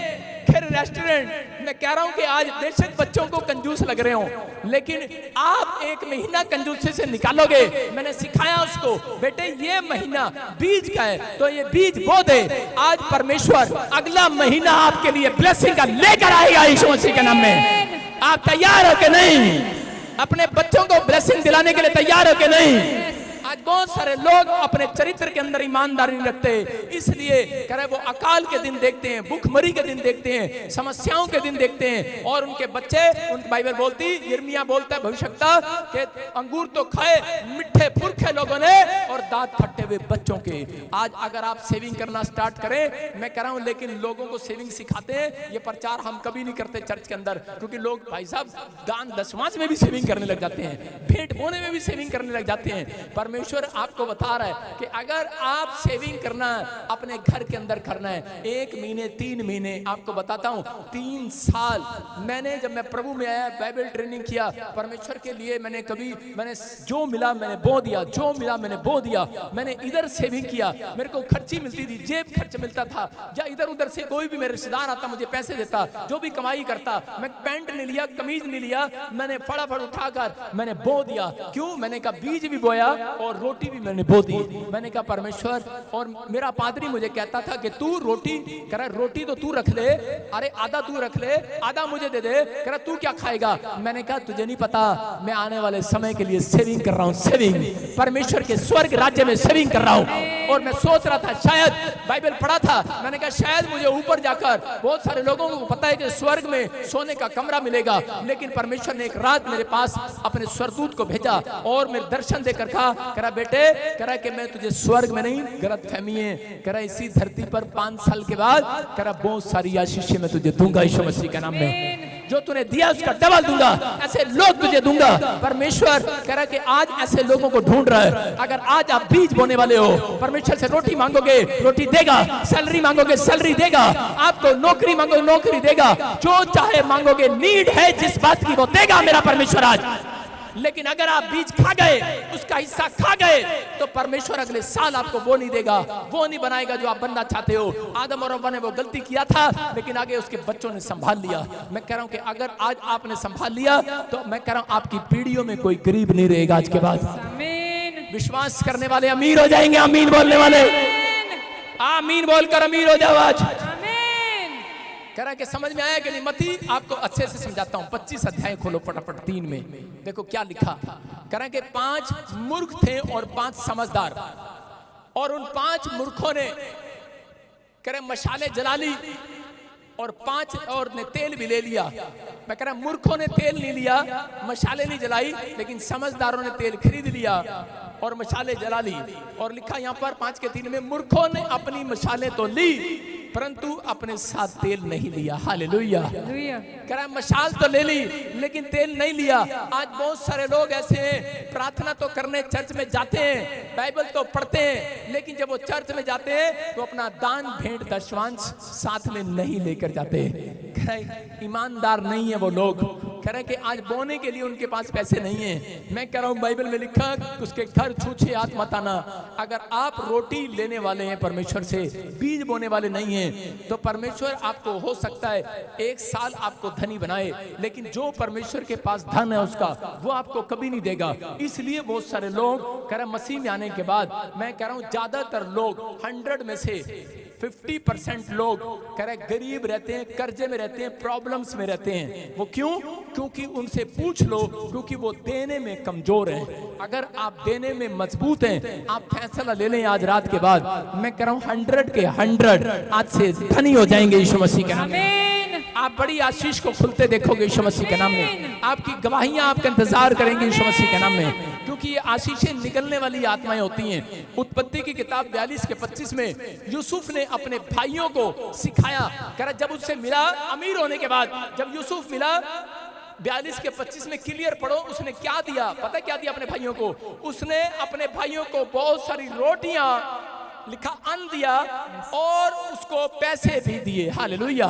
फिर रेस्टोरेंट। मैं कह रहा हूं कि आज बेशक बच्चों को कंजूस लग रहे हो, लेकिन आप 1 महीना कंजूसी से निकालोगे। मैंने सिखाया उसको, बेटे ये महीना बीज का है तो ये बीज बो दे। आज परमेश्वर अगला महीना आपके लिए ब्लेसिंग का लेकर आएगा यीशु मसीह के नाम में। आप तैयार हो कि नहीं? अपने बच्चों को ब्लेसिंग दिलाने के लिए तैयार हो कि नहीं? आज बहुत सारे लोग अपने चरित्र के अंदर ईमानदारी नहीं रखते, इसलिए कह रहे वो अकाल के दिन देखते हैं, भूखमरी के दिन देखते हैं, समस्याओं के दिन देखते हैं, और उनके बच्चे, उनकी बाइबल बोलती, यिर्मयाह बोलता है भविष्यवक्ता कि अंगूर तो खाए मिठे पुरखे लोगों ने और दांत फटे हुए बच्चों के। आज अगर आप सेविंग करना स्टार्ट करें, मैं कह रहा हूं, लेकिन लोगों को सेविंग सिखाते हैं, ये प्रचार हम कभी नहीं करते चर्च के अंदर, क्योंकि लोग भाई साहब दान दशमांश में भी सेविंग करने लग जाते हैं, भेंट बोने में भी सेविंग करने लग जाते हैं। परमेश्वर आपको बता रहा है कि अगर आप सेविंग करना है, अपने घर के अंदर करना है, 1 महीने 3 महीने, आपको बताता हूं 3 साल मैंने, जब मैं प्रभु में आया, बाइबल ट्रेनिंग किया परमेश्वर के लिए, मैंने जो मिला मैंने बो दिया, जो मिला मैंने बो दिया। मैंने इधर सेविंग किया, मेरे को खर्ची मिलती थी, जेब खर्च मिलता था, या इधर उधर से कोई भी मेरे रिश्तेदार आता मुझे पैसे देता, जो भी कमाई करता, मैं पैंट नहीं लिया, कमीज नहीं लिया, मैंने फटाफट उठाकर मैंने बो दिया। क्यों? मैंने कहा बीज भी बोया और रोटी भी मैंने बो दी। मैंने कहा परमेश्वर, और मेरा पादरी मुझे कहता था कि तू रोटी, कह रहा रोटी तो तू रख ले, अरे आधा तू रख ले, आधा मुझे दे दे, कह रहा तू क्या खाएगा? मैंने कहा तुझे नहीं पता, मैं आने वाले समय के लिए सेविंग कर रहा हूँ, सेविंग, परमेश्वर के स्वर्ग राज्य में सेविंग कर रहा हूँ। और मैं सोच रहा था, शायद बाइबल पढ़ा था, मैंने कहा शायद मुझे ऊपर जाकर, बहुत सारे लोगों को पता है कि स्वर्ग में सोने का कमरा मिलेगा, लेकिन परमेश्वर ने एक रात मेरे पास अपने स्वर्गदूत को भेजा और मेरे दर्शन देकर कहा, कह रहा बेटे, कह रहा कि मैं तुझे स्वर्ग में नहीं, गलतफहमी है, कह रहा इसी धरती पर 5 साल के बाद, कह रहा बहुत सारी आशीषें मैं तुझे दूंगा यीशु मसीह के नाम में, जो तूने दिया उसका डबल दूंगा, ऐसे लोग तुझे दूंगा। परमेश्वर कह रहा कि आज ऐसे लोगों को ढूंढ रहा है। अगर आज आप बीज बोने वाले हो, परमेश्वर से रोटी मांगोगे, रोटी देगा, सैलरी मांगोगे, सैलरी देगा, आपको नौकरी मांगोगे, नौकरी देगा, जो चाहे मांगोगे, नीड है जिस बात की वो देगा मेरा परमेश्वर आज। लेकिन अगर आप बीज खा गए, उसका हिस्सा खा गए, तो परमेश्वर अगले साल आपको वो नहीं देगा, वो नहीं बनाएगा जो आप बनना चाहते हो। आदम और हव्वा ने वो गलती किया था, लेकिन आगे उसके बच्चों ने संभाल लिया। मैं कह रहा हूं कि अगर आज आपने संभाल लिया, तो मैं कह रहा हूं आपकी पीढ़ियों में कोई गरीब नहीं रहेगा आज के बाद। विश्वास करने वाले अमीर हो जाएंगे, आमीन बोलने वाले आमीन बोलकर अमीर हो जाओ आज। कह रहा है कि समझ में आया कि नहीं? मती आपको अच्छे से समझाता हूं। 25 अध्याय खोलो फटाफट 3 में, देखो क्या लिखा। कह रहा है कि 5 मूर्ख थे और 5 समझदार, और उन 5 मूर्खों ने कह रहे मशाले जला ली और 5 और ने तेल भी ले लिया। मैं कह रहा मूर्खों ने तेल नहीं लिया, मशाले नहीं जलाई, लेकिन समझदारों ने तेल खरीद लिया और मशाले जला ली। और लिखा यहाँ पर 5 के 3 में, मूर्खों ने अपनी मशाले तो ली परंतु अपने साथ तेल नहीं लिया। हालेलुया। कह रहा है मशाल तो ले ली लेकिन तेल नहीं लिया। आज बहुत सारे लोग ऐसे हैं, प्रार्थना तो करने चर्च में जाते हैं, बाइबल तो पढ़ते हैं, लेकिन जब वो चर्च में जाते हैं तो अपना दान भेंट दशवांश साथ में नहीं लेकर जाते। कह रहा है ईमानदार नहीं है वो लोग। कह रहे हैं कि आज बोने के लिए उनके पास पैसे नहीं है। मैं कह रहा हूँ बाइबल में लिखा उसके घर छूछे हाथ मत आना। अगर आप रोटी लेने वाले हैं परमेश्वर से, बीज बोने वाले नहीं हैं, तो परमेश्वर आपको हो सकता है 1 साल आपको धनी बनाए, लेकिन जो परमेश्वर के पास धन है उसका वो आपको कभी नहीं देगा। इसलिए बहुत सारे लोग कह रहे मसीह में आने के बाद, मैं कह रहा हूँ ज्यादातर लोग 100 में से 50% लोग कह रहे गरीब रहते हैं, कर्जे में रहते हैं, प्रॉब्लम्स में रहते हैं। वो क्यों? क्योंकि उनसे पूछ लो, क्योंकि वो देने में कमजोर हैं। अगर आप देने में मजबूत हैं, आप फैसला ले लें आज रात के बाद, मैं कह रहा हूँ 100 के 100 आज से धनी हो जाएंगे यीशु मसीह के नाम में। आप बड़ी आशीष को खुलते देखोगे यीशु मसीह के नाम में। आपकी गवाहियां आपका इंतजार करेंगे यीशु मसीह के नाम में, क्योंकि ये आशीषें निकलने वाली आत्माएं होती हैं। उत्पत्ति की किताब 42 के 25 में यूसुफ ने अपने भाइयों को सिखाया। कह रहा जब उससे मिला अमीर होने के बाद, जब यूसुफ मिला 42 के 25 में क्लियर पढ़ो, उसने क्या दिया? पता क्या दिया अपने भाइयों को? उसने अपने भाइयों को बहुत सारी रोटियां लिखा अन्न दिया और उसको पैसे भी दिए। हालेलुया।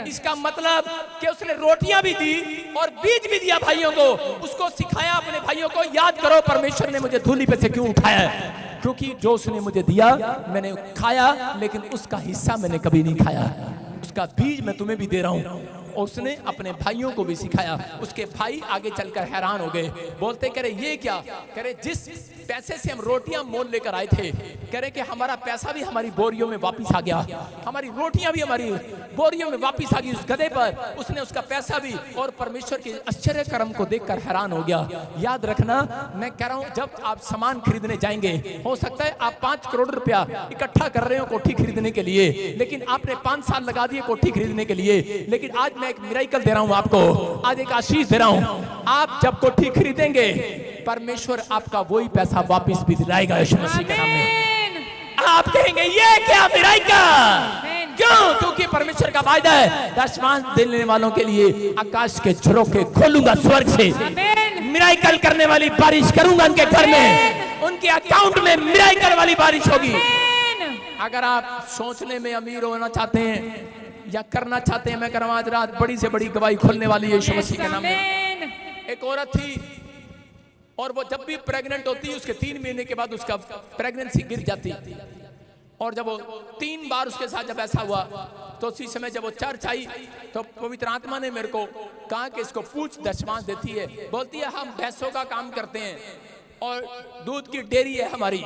इसका मतलब कि उसने रोटियां भी दी और बीज भी दिया भाइयों को। उसको सिखाया अपने भाइयों को, याद करो परमेश्वर ने मुझे धूली पे से क्यों उठाया है, क्योंकि जो उसने मुझे दिया मैंने खाया, लेकिन उसका हिस्सा मैंने कभी नहीं खाया। उसका बीज मैं तुम्हें भी दे रहा हूं। और उसने अपने भाइयों को भी सिखाया। उसके भाई आगे चलकर हैरान हो गए, बोलते कह रहे ये क्या, कह रहे जिस पैसे से हम रोटियां मोल लेकर आए थे, कह रहे कि हमारा पैसा भी हमारी बोरियों में वापस आ गया, हमारी रोटियां भी हमारी बोरियों में वापस आ गई उस गधे पर। उसने उसका पैसा भी, और परमेश्वर के आश्चर्य कर्म को देखकर हैरान हो गया। याद रखना, मैं कह रहा हूं जब आप सामान खरीदने जाएंगे, हो सकता है आप 5 करोड़ रुपया इकट्ठा कर रहे हो कोठी खरीदने के लिए, लेकिन आपने 5 साल लगा दिए कोठी खरीदने के लिए। लेकिन आज मैं एक मिराकल दे रहा हूं आपको, आज एक आशीष दे रहा हूं। आप जब कोठी खरीदेंगे, परमेश्वर आपका वही पैसा वापस भी दिलाएगा यीशु मसीह के नाम में। आप कहेंगे ये क्या मिराकल, क्यों? क्योंकि परमेश्वर का वायदा है, दशमांश देने वालों के लिए आकाश के झरोखे खोलूंगा स्वर्ग से, मिराकल करने वाली बारिश करूंगा उनके घर में, उनके अकाउंट में मिराकल वाली बारिश होगी। अगर आप सोचने में अमीर होना चाहते हैं या करना चाहते हैं, मैं कह रहा हूं आज रात बड़ी से बड़ी गवाही खोलने वाली है यीशु मसीह के नाम में। एक औरत थी और वो जब भी प्रेग्नेंट होती, उसके 3 महीने के बाद उसका प्रेगनेंसी गिर जाती। और जब वो 3 बार उसके साथ जब ऐसा हुआ, तो उसी समय जब वो चर्च आई, तो पवित्र आत्मा ने मेरे को कहा कि इसको पूछ दशमांश देती है। बोलती है हम भैंसों का काम करते हैं और दूध की डेयरी है हमारी।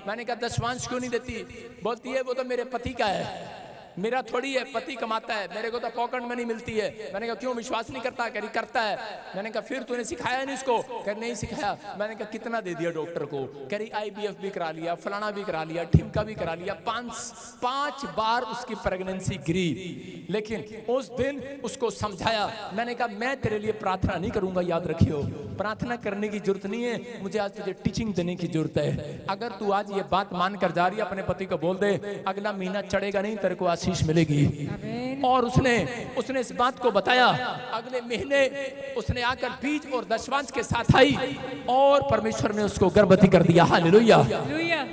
मैंने कहा दशमांश क्यों नहीं देती? बोलती है वो तो मेरे पति का है, मेरा थोड़ी है, पति कमाता है, मेरे को तो पॉकेट मनी मिलती है। मैंने कहा क्यों, विश्वास नहीं करता? कह रही करता है। मैंने कहा फिर तूने सिखाया नहीं इसको? कह नहीं सिखाया। मैंने कहा कितना दे दिया डॉक्टर को? कह रही IVF भी करा लिया, फलाना भी करा लिया, ठिमका भी करा लिया। 5 बार उसकी प्रेगनेंसी गिरी। लेकिन उस दिन उसको समझाया, मैंने कहा मैं तेरे लिए प्रार्थना नहीं करूंगा, याद रखियो प्रार्थना करने की जरूरत नहीं है, मुझे आज तुझे टीचिंग देने की जरूरत है। अगर तू आज ये बात मानकर जा रही है, अपने पति को बोल दे अगला महीना चढ़ेगा नहीं, तेरे को आशीष मिलेगी। और उसने इस बात को बताया। अगले महीने उसने आकर बीज और दशमांश के साथ आई और परमेश्वर ने उसको गर्भवती कर दिया। हालेलुया।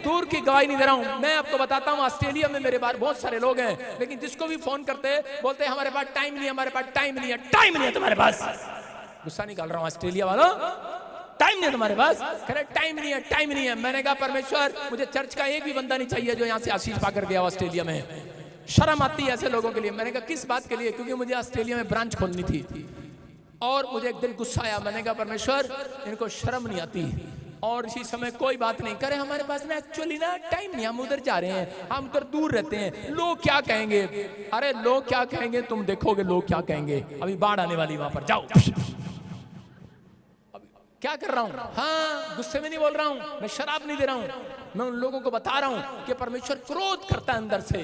दूर की गवाही नहीं दे रहा हूं, मैं आपको बताता हूं। ऑस्ट्रेलिया में मेरे बाहर बहुत सारे लोग हैं, लेकिन जिसको भी फोन करते बोलते हैं हमारे पास टाइम नहीं है, हमारे पास टाइम नहीं है। टाइम नहीं है तुम्हारे पास? गुस्सा निकाल रहा हूं ऑस्ट्रेलिया वालों, टाइम नहीं है तुम्हारे पास? कह रहे टाइम नहीं है, टाइम नहीं है। मैंने कहा परमेश्वर मुझे चर्च का एक भी बंदा नहीं चाहिए जो यहाँ से आशीष पाकर गया ऑस्ट्रेलिया में। शर्म आती है ऐसे लोगों के लिए। मैंने कहा किस बात के लिए? क्योंकि मुझे ऑस्ट्रेलिया में ब्रांच खोलनी थी और मुझे एक दिन गुस्सा आया। मैंने कहा परमेश्वर इनको शर्म नहीं आती। और इसी समय कोई बात नहीं करे, हमारे पास ना एक्चुअली ना टाइम नहीं, हम उधर जा रहे हैं, हम उधर दूर रहते हैं, लोग क्या कहेंगे? अरे लोग क्या कहेंगे तुम देखोगे, लोग क्या कहेंगे। अभी बाढ़ आने वाली, वहां पर जाओ। क्या कर रहा हूं? हाँ, गुस्से में नहीं बोल रहा हूं, मैं शराब नहीं दे रहा हूं, मैं उन लोगों को बता रहा हूं कि परमेश्वर क्रोध करता है अंदर से।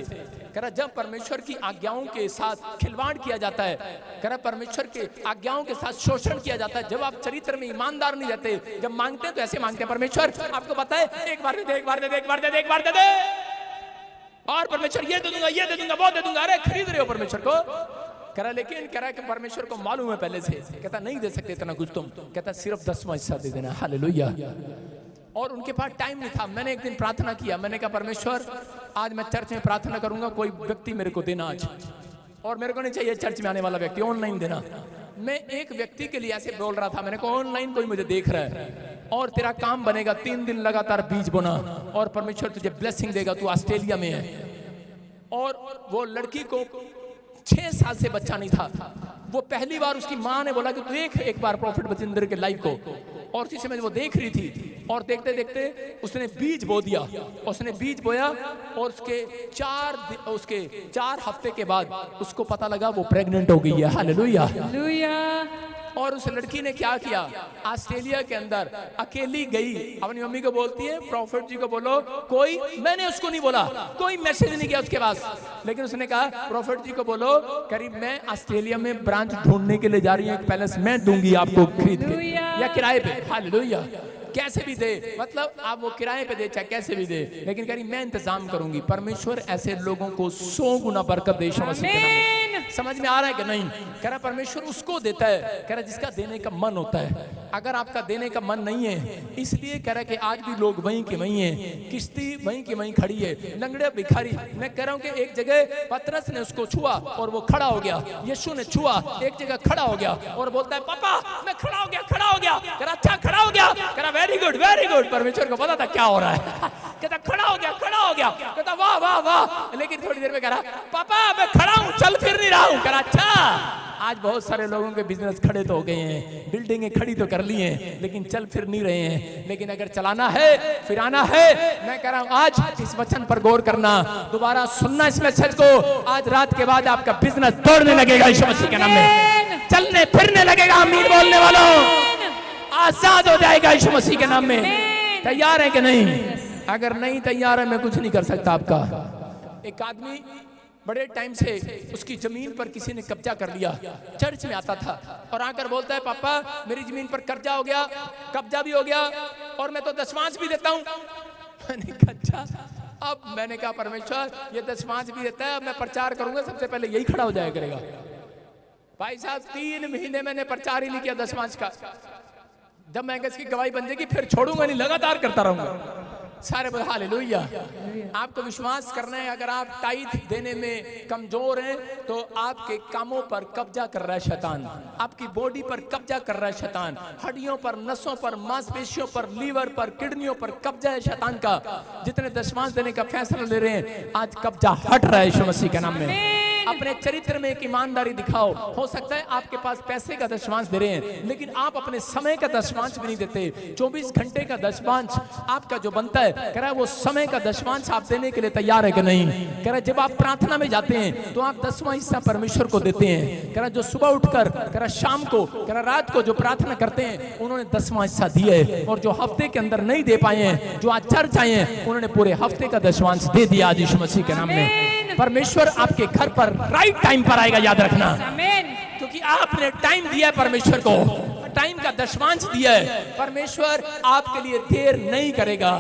कह रहा जब परमेश्वर की आज्ञाओं के साथ खिलवाड़ किया जाता है, कह रहा परमेश्वर के आज्ञाओं के साथ शोषण किया जाता है, जब आप चरित्र में ईमानदार नहीं रहते, जब मांगते हैं तो ऐसे मांगते हैं परमेश्वर आपको पता है एक बार दे दे, एक बार दे दे, एक बार दे दे, एक बार दे दे, और परमेश्वर ये दे दूंगा, ये दे दूंगा, वो दे दूंगा। अरे खरीद रहे हो परमेश्वर को? कह रहा लेकिन कह रहा कि परमेश्वर को मालूम है पहले से। कहता नहीं दे सकते इतना कुछ तुम। कहता सिर्फ 10वां हिस्सा दे देना। हालेलुया। और उनके पास टाइम नहीं था। मैंने एक दिन प्रार्थना किया, मैंने कहा परमेश्वर आज मैं चर्च में प्रार्थना करूंगा, कोई व्यक्ति मेरे को देना आज, और मेरे को नहीं चाहिए चर्च में आने वाला व्यक्ति, ऑनलाइन देना। मैं एक व्यक्ति के लिए ऐसे बोल रहा था, मैंने कहा ऑनलाइन कोई मुझे देख रहा है और तेरा काम बनेगा, 3 दिन लगातार बीज बोना और परमेश्वर तुझे ब्लेसिंग देगा, तू ऑस्ट्रेलिया में है। और वो लड़की को 6 साल से बच्चा नहीं था। वो पहली बार उसकी माँ ने बोला कि तू देख एक बार प्रॉफिट बजिंदर के लाइव को, और उसी समय वो देख रही थी और देखते देखते उसने बीज बो दिया। उसने बीज बोया और उसके 4 हफ्ते के बाद उसको पता लगा वो प्रेग्नेंट हो गई है। हालेलुया। और उस लड़की ने क्या किया, ऑस्ट्रेलिया के अंदर अकेली गई, अपनी मम्मी को बोलती है प्रॉफिट जी को बोलो कोई, मैंने उसको नहीं बोला, कोई मैसेज नहीं किया उसके पास, लेकिन उसने कहा प्रॉफिट जी को बोलो करीब मैं ऑस्ट्रेलिया में ब्रांच ढूंढने के लिए जा रही हूँ, एक पैलेस मैं दूंगी आपको खरीद के या किराए पे। हालेलुया। कैसे भी दे, मतलब आप वो किराए पे दे चाहे कैसे भी दे, लेकिन कह रही मैं इंतजाम करूंगी। परमेश्वर ऐसे लोगों को 100 गुना बरकत दे। समझ में आ रहा है कि नहीं? कह रहा परमेश्वर उसको देता है, कह रहा जिसका देने का मन होता है। अगर आपका देने का मन नहीं है, इसलिए कह रहा कि आज भी लोग वहीं के वहीं हैं, किश्ती वहीं की वहीं खड़ी है, लंगड़े भिखारी। मैं कह रहा हूं कि एक जगह पतरस ने उसको छुआ और वो खड़ा हो गया, यीशु ने छुआ, एक जगह खड़ा हो गया और बोलता है पापा मैं खड़ा हो गया, खड़ा हो गया। कह रहा अच्छा खड़ा हो गया, कह रहा वेरी गुड वेरी गुड। परमेश्वर को पता था क्या हो रहा है। कहता खड़ा हो गया, खड़ा हो गया। कहता वाह वाह वाह। लेकिन थोड़ी देर में कह रहा पापा मैं खड़ा हूं, चल फिर नहीं रहा हूं। कह रहा अच्छा। आज बहुत सारे लोगों के बिजनेस खड़े तो हो गए हैं, बिल्डिंगें खड़ी तो कर ली हैं, लेकिन चल फिर नहीं रहे हैं। लेकिन अगर चलाना है, फिर आना है, मैं कह रहा हूं आज इस वचन पर गौर करना, दोबारा सुनना इस मैसेज को। आज रात के बाद आपका बिजनेस दौड़ने लगेगा यीशु मसीह के नाम में, चलने फिरने लगेगा। आमीन बोलने वालों, आजाद हो जाएगा यीशु मसीह के नाम में। तैयार है कि नहीं? अगर नहीं तैयार है, मैं कुछ नहीं कर सकता आपका। एक आदमी बड़े टाइम से उसकी जमीन पर किसी ने कब्जा कर लिया, चर्च में आता था और आकर बोलता है पापा मेरी जमीन पर कब्जा हो गया, कब्जा भी हो गया और मैं तो दशमांश भी देता हूं। मैंने कहा अच्छा। अब मैंने कहा परमेश्वर ये दशमांश भी देता है, अब मैं प्रचार करूंगा सबसे पहले यही खड़ा हो जाया करेगा। भाई साहब 3 महीने मैंने प्रचार ही नहीं किया दशमांश का। जब मैं इसकी गवाही बन जाएगी फिर छोड़ूंगा नहीं, लगातार करता रहूंगा। सारे बोले हालेलुया। आपको विश्वास करना है, अगर आप टाइट देने में कमजोर हैं तो आपके कामों पर कब्जा कर रहा है शैतान, आपकी बॉडी पर कब्जा कर रहा है शैतान, हड्डियों पर, नसों पर, मांसपेशियों पर, लीवर पर, किडनियों पर कब्जा है शैतान का। जितने दशमांश देने का फैसला ले रहे हैं आज कब्जा हट रहा है यीशु मसीह के नाम में। अपने चरित्र में एक ईमानदारी दिखाओ। हो सकता है आपके पास पैसे का दशमांश दे रहे हैं, लेकिन आप अपने समय का दशमांश भी नहीं देते। 24 घंटे का दशमांश आपका जो बनता है, कह रहा है वो समय का दशमांश आप देने के लिए तैयार है कि नहीं? कह रहा है जब आप प्रार्थना में जाते हैं तो आप 10वां हिस्सा परमेश्वर को देते हैं। कह रहा जो सुबह उठकर, कह रहा शाम को, कह रहा रात को जो प्रार्थना करते हैं उन्होंने 10वां हिस्सा दिया है। और जो हफ्ते के अंदर नहीं दे पाए हैं, जो आज चर्च आए हैं, उन्होंने पूरे हफ्ते का दशमांश दे दिया आज यीशु मसीह के नाम में। परमेश्वर आपके घर पर राइट टाइम पर आएगा, याद रखना, क्योंकि आपने टाइम दिया है परमेश्वर को, टाइम का दशमांश दिया है। परमेश्वर आपके लिए देर नहीं करेगा,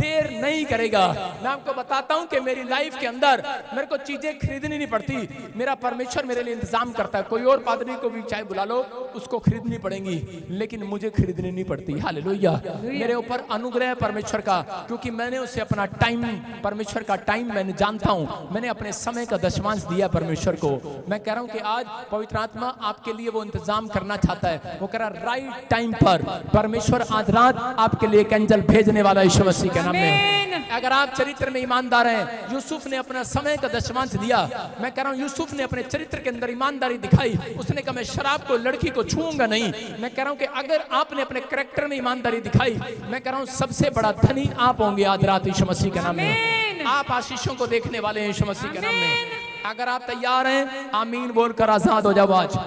देर नहीं करेगा। मैं आपको बताता हूं कि मेरी लाइफ के अंदर मेरे को चीजें खरीदनी नहीं पड़ती, मेरा परमेश्वर मेरे लिए इंतजाम करता है। कोई और पादरी को भी चाहे बुला लो, उसको खरीदनी पड़ेगी, लेकिन मुझे खरीदनी नहीं पड़ती। हालेलुया। मेरे ऊपर अनुग्रह है परमेश्वर का, क्योंकि मैंने उसे अपना टाइम, परमेश्वर का टाइम मैंने जानता हूं। मैंने अपने समय का दशमांश दिया परमेश्वर को। मैं कह रहा हूं कि आज पवित्र आत्मा आपके लिए वो इंतजाम करना चाहता है। वो कह रहा राइट टाइम पर परमेश्वर आज रात आपके लिए एक एंजल भेजने वाला यीशु मसीह के नाम में। अगर आप चरित्र में ईमानदार हैं, यूसुफ ने अपना समय का दशमांश दिया। मैं कह रहा हूं यूसुफ ने अपने चरित्र के अंदर ईमानदारी दिखाई। उसने कहा मैं शराब को, लड़की को छूऊंगा नहीं। मैं कह रहा हूं कि अगर आपने अपने कैरेक्टर में ईमानदारी दिखाई, मैं कह रहा हूं सबसे बड़ा धनी आप होंगे आज रात यीशु मसीह के नाम में। आप आशीषों को देखने वाले हैं यीशु मसीह के नाम में। अगर आप तैयार हैं, आमीन बोलकर आजाद हो जाओ आज।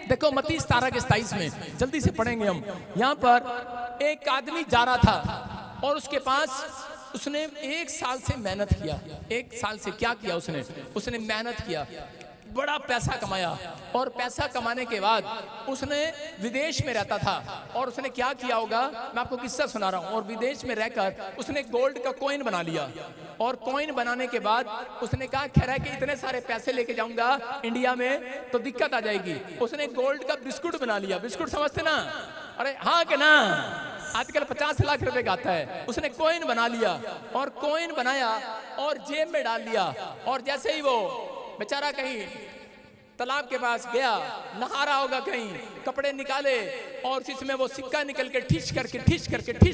देखो मत्ती 17:27 में जल्दी से पढ़ेंगे हम। यहाँ पर एक आदमी जा रहा था और उसके पास उसने 1 साल से मेहनत किया। 1 साल से क्या किया उसने मेहनत किया, बड़ा पैसा कमाया। और पैसा कमाने के बाद उसने विदेश में रहता था और उसने क्या किया होगा, मैं आपको किस्सा सुना रहा हूँ। और विदेश में रहकर उसने गोल्ड का कॉइन बना लिया। और कॉइन बनाने के बाद उसने कहा खैर है कि इतने सारे पैसे लेके जाऊंगा इंडिया में तो दिक्कत आ जाएगी। उसने गोल्ड का बिस्कुट बना लिया। बिस्कुट समझते ना? अरे हाँ के ना, आजकल 50 लाख रुपए का आता है। उसने कॉइन बना लिया और कॉइन बनाया और जेब में डाल लिया। और जैसे ही वो बेचारा कहीं तालाब के पास गया, नहा रहा होगा, कहीं कपड़े निकाले और इसमें वो सिक्का निकल के ठिश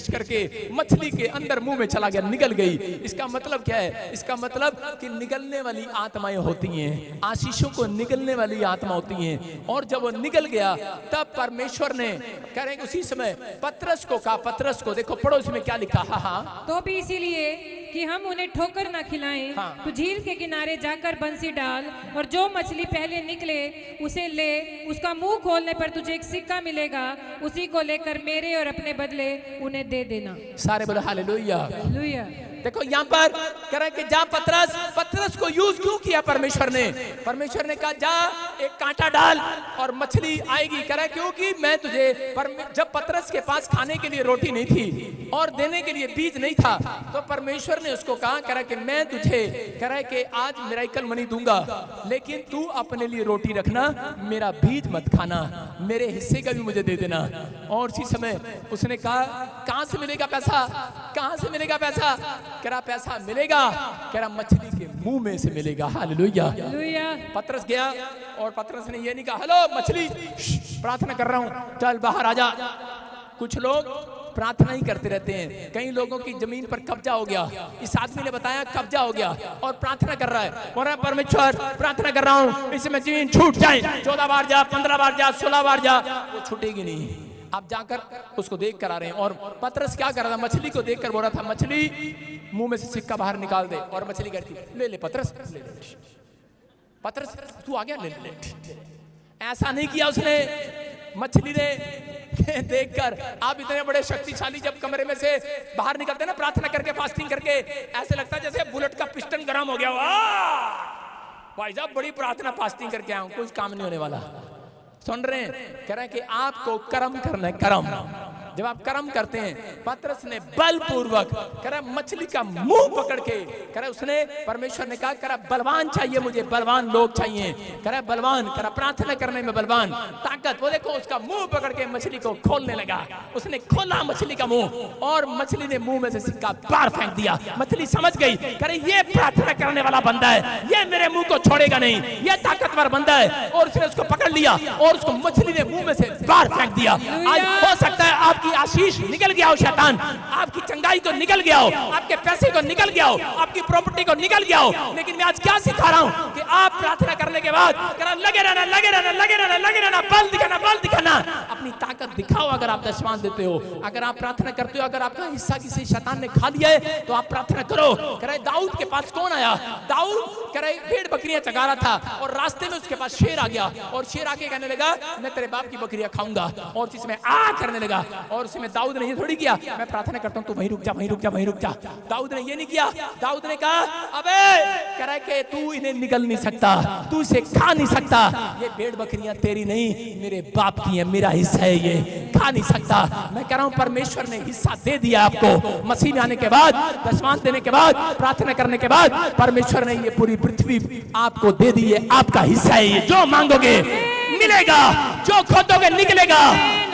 करके मछली के अंदर मुंह में चला गया, निकल गई। इसका मतलब क्या है? इसका मतलब कि निगलने वाली आत्माएं होती हैं, आशीषों को निगलने वाली आत्मा होती हैं। और जब वो निकल गया तब परमेश्वर ने कह रहे उसी समय पतरस को कहा, पतरस को देखो पढ़ो इसमें क्या लिखा। हाँ तो भी इसीलिए कि हम उन्हें ठोकर न खिलाएं, हाँ। तो झील के किनारे जाकर बंसी डाल और जो मछली पहले निकले उसे ले। उसका मुंह खोलने पर तुझे एक सिक्का मिलेगा, उसी को लेकर मेरे और अपने बदले उन्हें दे देना। सारे बोले हालेलुया। हालेलुया। देखो यहाँ पर कह रहे कि जा पतरस को यूज क्यों किया परमेश्वर ने? परमेश्वर ने कहा जा एक कांटा डाल और मछली आएगी। कह रहा है क्योंकि मैं तुझे जब पतरस के पास खाने के लिए रोटी नहीं थी और देने के लिए बीज नहीं था, तो परमेश्वर ने उसको कहा, कह रहा कि मैं तुझे, कह रहा है कि आज मिराकल मनी दूंगा, लेकिन तू अपने लिए रोटी रखना, मेरा बीज मत खाना, मेरे हिस्से का भी मुझे दे देना। और उसी समय उसने कहा कहां से मिलेगा पैसा, कहां से मिलेगा पैसा? कह रहा पैसा मिलेगा, कह रहा मछली के मुंह में से मिलेगा। हालेलुया। पतरस गया और पतरस ने ये नहीं कहा हेलो मछली प्रार्थना कर रहा हूं चल बाहर आ जा। कुछ लोग प्रार्थना ही करते रहते हैं। कई लोगों की जमीन पर कब्जा हो गया, इस आदमी ने बताया कब्जा हो गया और प्रार्थना कर रहा है, बोल रहा है परमेश्वर प्रार्थना कर रहा हूं इसमें जमीन छूट जाए, 14 बार जा, 15 बार जा, 16 बार जा, वो छूटेगी नहीं। आप जाकर उसको देख कर आ रहे हैं। और पतरस क्या कर रहा था? मछली को देखकर बोल रहा था मछली मुंह में से सिक्का बाहर निकाल दे। और मछली कहती ले ले पतरस, ले ले। पतरस तू आ गया, ले ले। ऐसा नहीं किया उसने। मछली ने देखकर, आप इतने बड़े शक्तिशाली जब कमरे में से बाहर निकलते ना प्रार्थना करके, फास्टिंग करके, ऐसे लगता है जैसे बुलेट का पिस्टन गर्म हो गया। भाई साहब बड़ी प्रार्थना फास्टिंग करके आया हूं, कुछ काम नहीं होने वाला। सुन रहे हैं? कह रहे हैं कि आपको कर्म करना है, कर्म। जब आप कर्म करते हैं, पतरस ने बलपूर्वक कह रहा मछली का मुंह पकड़ के, कह रहा उसने, परमेश्वर ने कहा, कह रहा बलवान चाहिए मुझे, बलवान लोग चाहिए। कह रहा बलवान, कह रहा प्रार्थना करने में बलवान, ताकत। वो देखो उसका मुंह पकड़ के मछली को खोलने लगा। उसने खोला मछली का मुंह और मछली ने मुंह में से सिक्का बाहर फेंक दिया। मछली समझ गई, कह रही ये प्रार्थना करने वाला बंदा है, ये मेरे मुंह को छोड़ेगा नहीं, ये ताकतवर बंदा है। और उसने उसको पकड़ लिया और उसको मछली ने मुंह में से बाहर फेंक दिया। आज हो सकता है आपकी आशीष निकल गया हो, शैतान आपकी चंगाई को निकल गया हो, आपके पैसे को निकल गया हो, आपकी प्रॉपर्टी को निकल गया हो, लेकिन मैं आज क्या सिखा रहा हूं कि आप प्रार्थना करने के बाद लगे रहना, लगे रहना, लगे रहना, लगे रहना, बल दिखाना, बल दिखाना, अपनी ताकत दिखाओ। अगर आप दशमांश देते हो, अगर आप प्रार्थना करते हो, अगर आपका हिस्सा किसी शैतान ने खा लिया है तो आप प्रार्थना करो। कह रहे दाऊद के पास कौन आया? दाऊद कह रहे भेड़ बकरियां चगा रहा था और रास्ते में उसके पास शेर आ गया और शेर आके कहने लगा मैं तेरे बाप की बकरियां खाऊंगा, और जिसमें आ करने लगा। और उसमें दाऊद ने ये थोड़ी किया मैं प्रार्थना करता हूं तू वहीं रुक जा, वहीं रुक जा, वहीं रुक जा। दाऊद ने ये नहीं किया। दाऊद ने कहा अबे कह रहा है कि तू इन्हें निगल नहीं सकता, तू इसे खा नहीं सकता, ये भेड़ बकरियां तेरी नहीं मेरे बाप की है, मेरा हिस्सा है, ये खा नहीं सकता। मैं कह रहा हूं परमेश्वर ने हिस्सा दे दिया आपको। मसीह में आने के बाद, दशमांश देने के बाद, प्रार्थना करने के बाद परमेश्वर ने ये पूरी पृथ्वी आपको दे दी है, आपका हिस्सा है। ये जो मांगोगे मिलेगा, जो खोदोगे निकलेगा।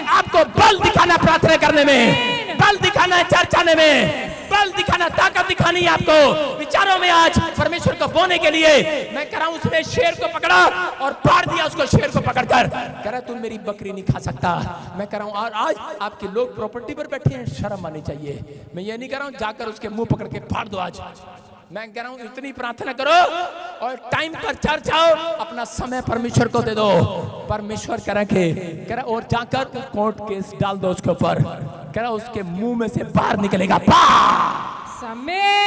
आपको बल दिखाना प्रार्थना करने में, बल दिखाना है चर्च आने में, बल दिखाना, ताकत दिखानी है आपको विचारों में। आज परमेश्वर को बोने के लिए मैं कह रहा हूं उसने शेर को पकड़ा और फाड़ दिया उसको, शेर को पकड़कर। कह रहा तुम मेरी बकरी नहीं खा सकता। मैं कह रहा हूं और आज आपके लोग प्रॉपर्टी पर बैठे हैं, शर्म आनी चाहिए। मैं ये नहीं कह रहा हूं जाकर उसके मुंह पकड़ के फाड़ दो। आज मैं कह रहा हूं इतनी प्रार्थना करो और टाइम पर चर्च आओ, अपना समय परमेश्वर को दे दो। परमेश्वर कह रहा और जाकर कोर्ट केस डाल दो उसके ऊपर। कह रहा उसके मुंह में से बाहर निकलेगा।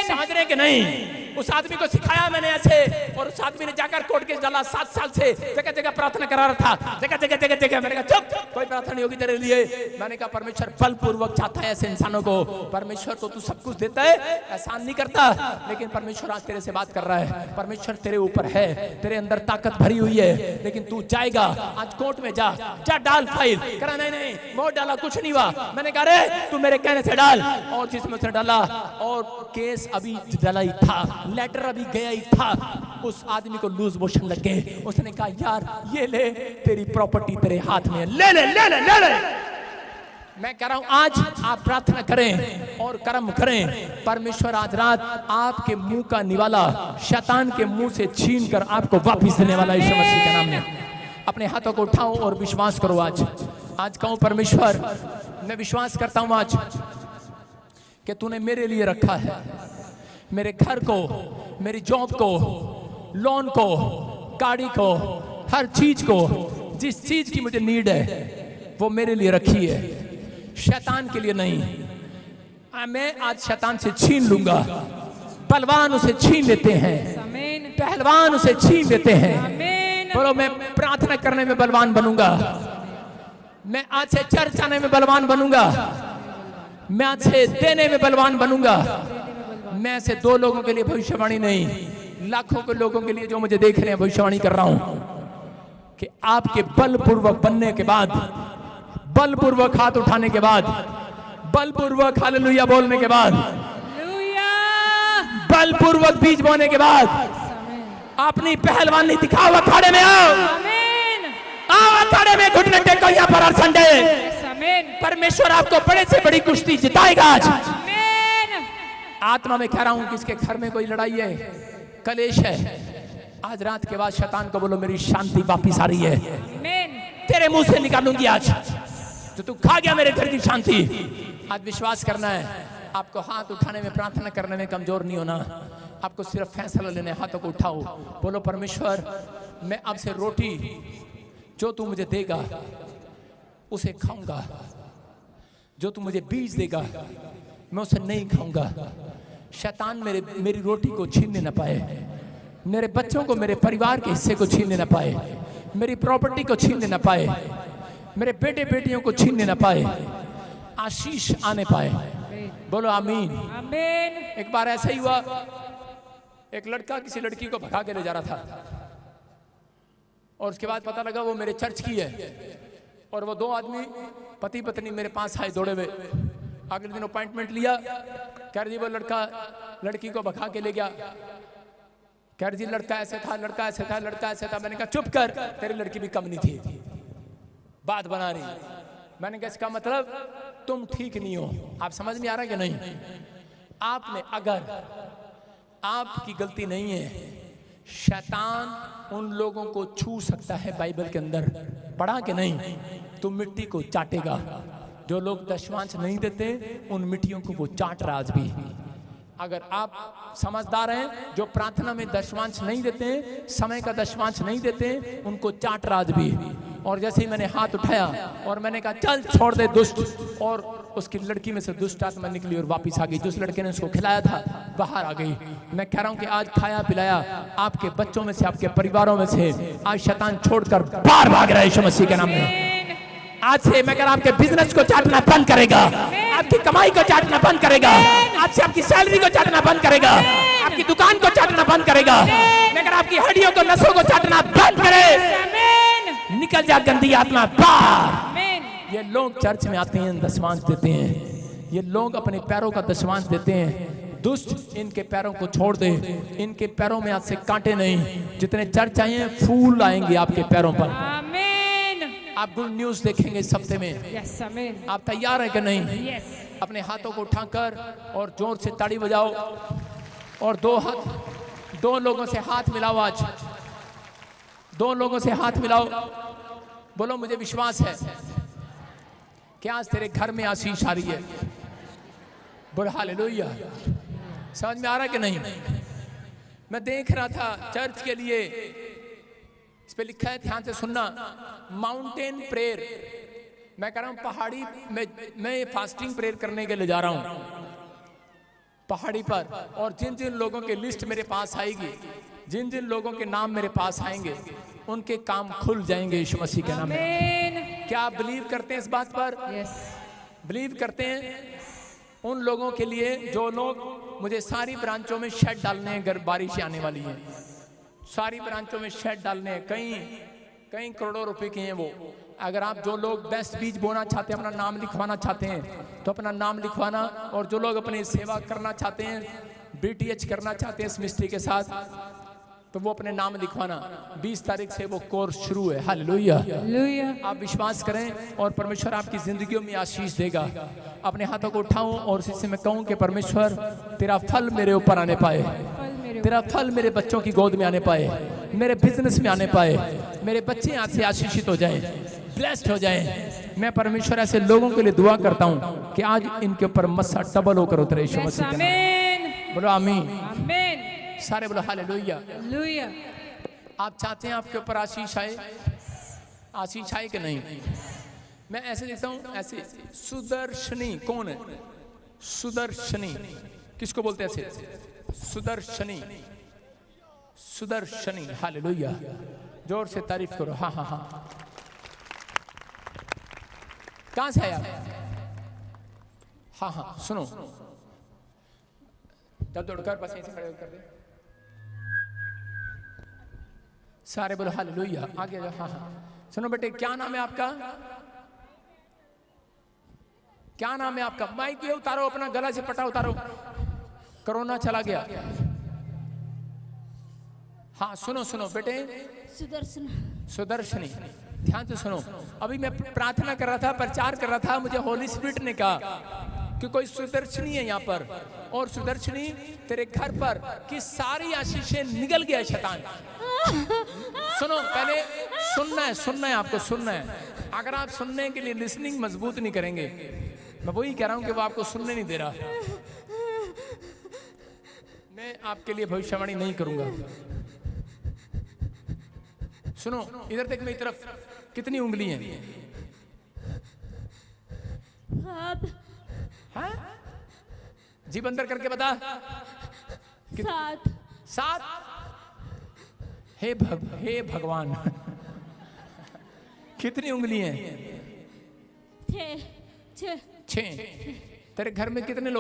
समझ रहे कि नहीं? उस आदमी को सिखाया मैंने ऐसे, और उस आदमी ने जाकर कोर्ट केस डाला। 7 साल से जगह जगह प्रार्थना करा रहा था, जगह जगह जगह जगह। मैंने कहा चुप, कोई प्रार्थना नहीं होगी तेरे लिए। मैंने कहा परमेश्वर बलपूर्वक चाहता है ऐसे इंसानों को। परमेश्वर को तू सब कुछ देता है, एहसान नहीं करता, लेकिन परमेश्वर आज तेरे से बात कर रहा है। परमेश्वर तेरे ऊपर है, तेरे अंदर ताकत भरी हुई है, लेकिन तू जाएगा आज कोर्ट में, जा डाल फाइल। करा नहीं वोट डाला, कुछ नहीं हुआ। मैंने कहा रे तू मेरे कहने से डाल, और जिसमें उसने डाला और केस अभी डला ही था, लेटर अभी गया ही था। उस आदमी को लूज मोशन लग गए। उसने कहा यार ये ले, तेरी प्रॉपर्टी तेरे हाथ में है, ले ले ले ले ले ले। मैं कह रहा हूं आज आप प्रार्थना करें और कर्म करें। परमेश्वर आज रात आपके मुंह का निवाला शैतान के मुंह से छीन कर आपको वापिस देने वाला यीशु मसीह के नाम में। अपने हाथों को उठाओ और विश्वास करो। आज कहूं परमेश्वर मैं विश्वास करता हूं आज कि तूने मेरे लिए रखा है, मेरे घर को, मेरी जॉब को, लोन को, गाड़ी को, हर चीज को, जिस चीज की मुझे नीड है वो मेरे लिए रखी है, शैतान के लिए नहीं। मैं आज शैतान से छीन लूंगा। बलवान उसे छीन लेते हैं, पहलवान उसे छीन लेते हैं। बोलो मैं प्रार्थना करने में बलवान बनूंगा, मैं आज से चर्च आने में बलवान बनूंगा, मैं आज से देने में बलवान बनूंगा। मैं से 2 लोगों के लिए भविष्यवाणी नहीं, लाखों के लोगों के लिए जो मुझे देख रहे हैं भविष्यवाणी कर रहा हूं कि आपके बलपूर्वक बनने के बाद, बलपूर्वक हाथ उठाने के बाद, बलपूर्वक हालेलुया बोलने के बाद, बलपूर्वक बीज बोने के बाद अपनी पहलवानी दिखाओ। अखाड़े में आओ, आओ अखाड़े में, घुटने टेको यहाँ पर हर संडे। परमेश्वर आपको बड़े से बड़ी कुश्ती जिताएगा आज। आत्मा में कह रहा हूं कि इसके घर में कोई लड़ाई है, कलेश है, आज रात के बाद शैतान को बोलो मेरी शांति वापिस आ रही है, तेरे मुंह से निकालूंगी आज जो तू खा गया मेरे घर की शांति। आज विश्वास करना है, आपको हाथ उठाने में, प्रार्थना करने में कमजोर नहीं होना, आपको सिर्फ फैसला लेने, हाथों को उठाओ, बोलो परमेश्वर मैं अब से रोटी जो तू मुझे देगा उसे खाऊंगा, जो तू मुझे बीज देगा मैं उसे नहीं खाऊंगा। शैतान मेरी रोटी को छीनने न पाए, मेरे बच्चों को, मेरे परिवार के हिस्से को छीनने न पाए, मेरी प्रॉपर्टी को छीनने न पाए, मेरे बेटे बेटियों को छीनने न पाए, आशीष आने पाए। बोलो आमीन। आमीन। एक बार ऐसा ही हुआ, एक लड़का किसी लड़की को भगा के ले जा रहा था और उसके बाद पता लगा वो मेरे चर्च की है, और वो 2 आदमी पति पत्नी मेरे पास आए दौड़े हुए। अगले दिन अपॉइंटमेंट लिया, कह रही वो लड़का लड़की को भगा के ले गया, कह रही लड़का ऐसे था, लड़का ऐसे था, लड़का ऐसे था। मैंने कहा चुप कर, तेरी लड़की भी कम नहीं थी, बात बना रही। मैंने कहा इसका मतलब तुम ठीक नहीं हो। आप समझ में आ रहा है कि नहीं? आपने, अगर आपकी गलती नहीं है, शैतान उन लोगों को छू सकता है, बाइबल के अंदर पढ़ा कि नहीं, तो मिट्टी को चाटेगा। जो लोग दशमांश नहीं देते उन मिट्टियों को वो चाट रहा आज भी। अगर आप समझदार हैं, जो प्रार्थना में दशमांश नहीं देते, समय का दशमांश नहीं देते, उनको चाट रहा आज भी। और जैसे ही मैंने हाथ उठाया और मैंने कहा चल छोड़ दे दुष्ट, और उसकी लड़की में से दुष्ट आत्मा निकली और वापस आ गई। जिस लड़के ने उसको खिलाया था बाहर आ गई। मैं कह रहा हूं कि आज खाया पिलाया आपके बच्चों में से, आपके परिवारों में से आज शैतान छोड़कर बाहर भाग रहा है यीशु मसीह के नाम में। आज से मैं कह रहा हूं आपके बिजनेस को चाटना बंद करेगा, आपकी कमाई को चाटना बंद करेगा, आज से आपकी सैलरी को चाटना बंद करेगा, आपकी दुकान को चाटना बंद करेगा। मैं कह रहा आपकी हड्डियों को, नसों को चाटना बंद करे। निकल जा गंदी आत्मा बाहर। ये लोग चर्च में आते हैं, दशमांश देते हैं, ये लोग अपने पैरों का दशमांश देते हैं। दुष्ट इनके पैरों को छोड़ दे, इनके पैरों में आज से कांटे नहीं। जितने चर्च आए हैं फूल आएंगे आपके पैरों पर। आप गुड न्यूज देखेंगे इस हफ्ते में। यस आमीन। आप तैयार हैं कि नहीं? यस। अपने हाथों को उठाकर और जोर से ताड़ी बजाओ और 2 लोगों से हाथ मिलाओ। आज 2 लोगों से हाथ मिलाओ, बोलो मुझे विश्वास है कि आज तेरे घर में आशीष आ रही है। बोलो हालेलुया। समझ में आ रहा है कि नहीं? मैं देख रहा था चर्च के लिए, इस पे लिखा है, ध्यान से सुनना, माउंटेन प्रेयर। मैं कह रहा हूं पहाड़ी में, मैं फास्टिंग प्रेयर करने के लिए जा रहा हूं पहाड़ी पर। और जिन जिन लोगों के लिस्ट मेरे पास आएगी, जिन जिन लोगों के नाम मेरे पास आएंगे, उनके काम खुल जाएंगे यीशु मसीह के नाम में। क्या आप बिलीव करते हैं इस बात पर? यस। बिलीव करते हैं उन लोगों के लिए जो लोग, मुझे सारी ब्रांचों में शेड डालने हैं, अगर बारिश आने वाली है, सारी ब्रांचों में शेड डालने हैं, कई करोड़ों रुपए के हैं वो। अगर आप जो लोग बेस्ट बीज बोना चाहते हैं, अपना नाम लिखवाना चाहते हैं, तो अपना नाम लिखवाना। और जो लोग अपनी सेवा करना चाहते हैं, BTH करना चाहते हैं इस मिस्ट्री के साथ, तो वो अपने नाम लिखवाना। 20 तारीख से वो कोर्स शुरू है। हालेलुया। आप विश्वास करें और परमेश्वर आपकी जिंदगियों में आशीष देगा। अपने हाथों को उठाऊं और इसी से मैं कहूं कि परमेश्वर तेरा फल मेरे ऊपर आने पाए, तेरा फल मेरे बच्चों की गोद में आने पाए, मेरे बिजनेस में आने पाए, मेरे बच्चे आज से आशीषित हो जाएं, ब्लेस्ड हो जाएं। मैं परमेश्वर ऐसे लोगों के लिए दुआ करता हूं कि आज इनके ऊपर मस्सा डबल होकर उतरे यीशु मसीह के नाम। बोलो आमीन। आमीन। सारे बोलो हालेलुया। हालेलुया। आप चाहते हैं आपके ऊपर आशीष आए? आशीष आए कि नहीं? मैं ऐसे देखता हूं, ऐसे सुदर्शनी कौन है? सुदर्शनी किसको बोलते हैं? ऐसे सुदर्शनी, सुदर्शनी। हालेलुया। जोर से तारीफ करो। हाँ हाँ हाँ। कहां से आया? हाँ हाँ सुनो, जब दौड़कर बस ऐसे खड़े होकर दे। सारे बोलो हालेलुया। आगे जाओ। हाँ हाँ सुनो बेटे, क्या नाम है आपका? क्या नाम है आपका? माइक ये उतारो, अपना गला से पटा उतारो, कोरोना चला गया। हाँ सुनो सुनो बेटे, सुदर्शन। सुदर्शनी, ध्यान से सुनो। अभी मैं प्रार्थना कर रहा था, प्रचार कर रहा था, मुझे होली स्पिरिट ने कहा कि कोई सुदर्शनी है यहाँ पर, और सुदर्शनी तेरे घर पर की सारी आशीषें निगल गया शैतान। सुनो, पहले सुनना है, सुनना है, आपको सुनना है। अगर आप सुनने के लिए लिसनिंग मजबूत नहीं करेंगे, मैं वही कह रहा हूं कि वो आपको सुनने नहीं दे रहा, मैं आपके लिए भविष्यवाणी नहीं करूंगा। सुनो, इधर देख मेरी तरफ, कितनी उंगली हैं? हाँ? जीभ अंदर करके बता। 7। 7? हे भगवान कितनी उंगली हैं? 6। 6। तेरे घर में कितने लोग?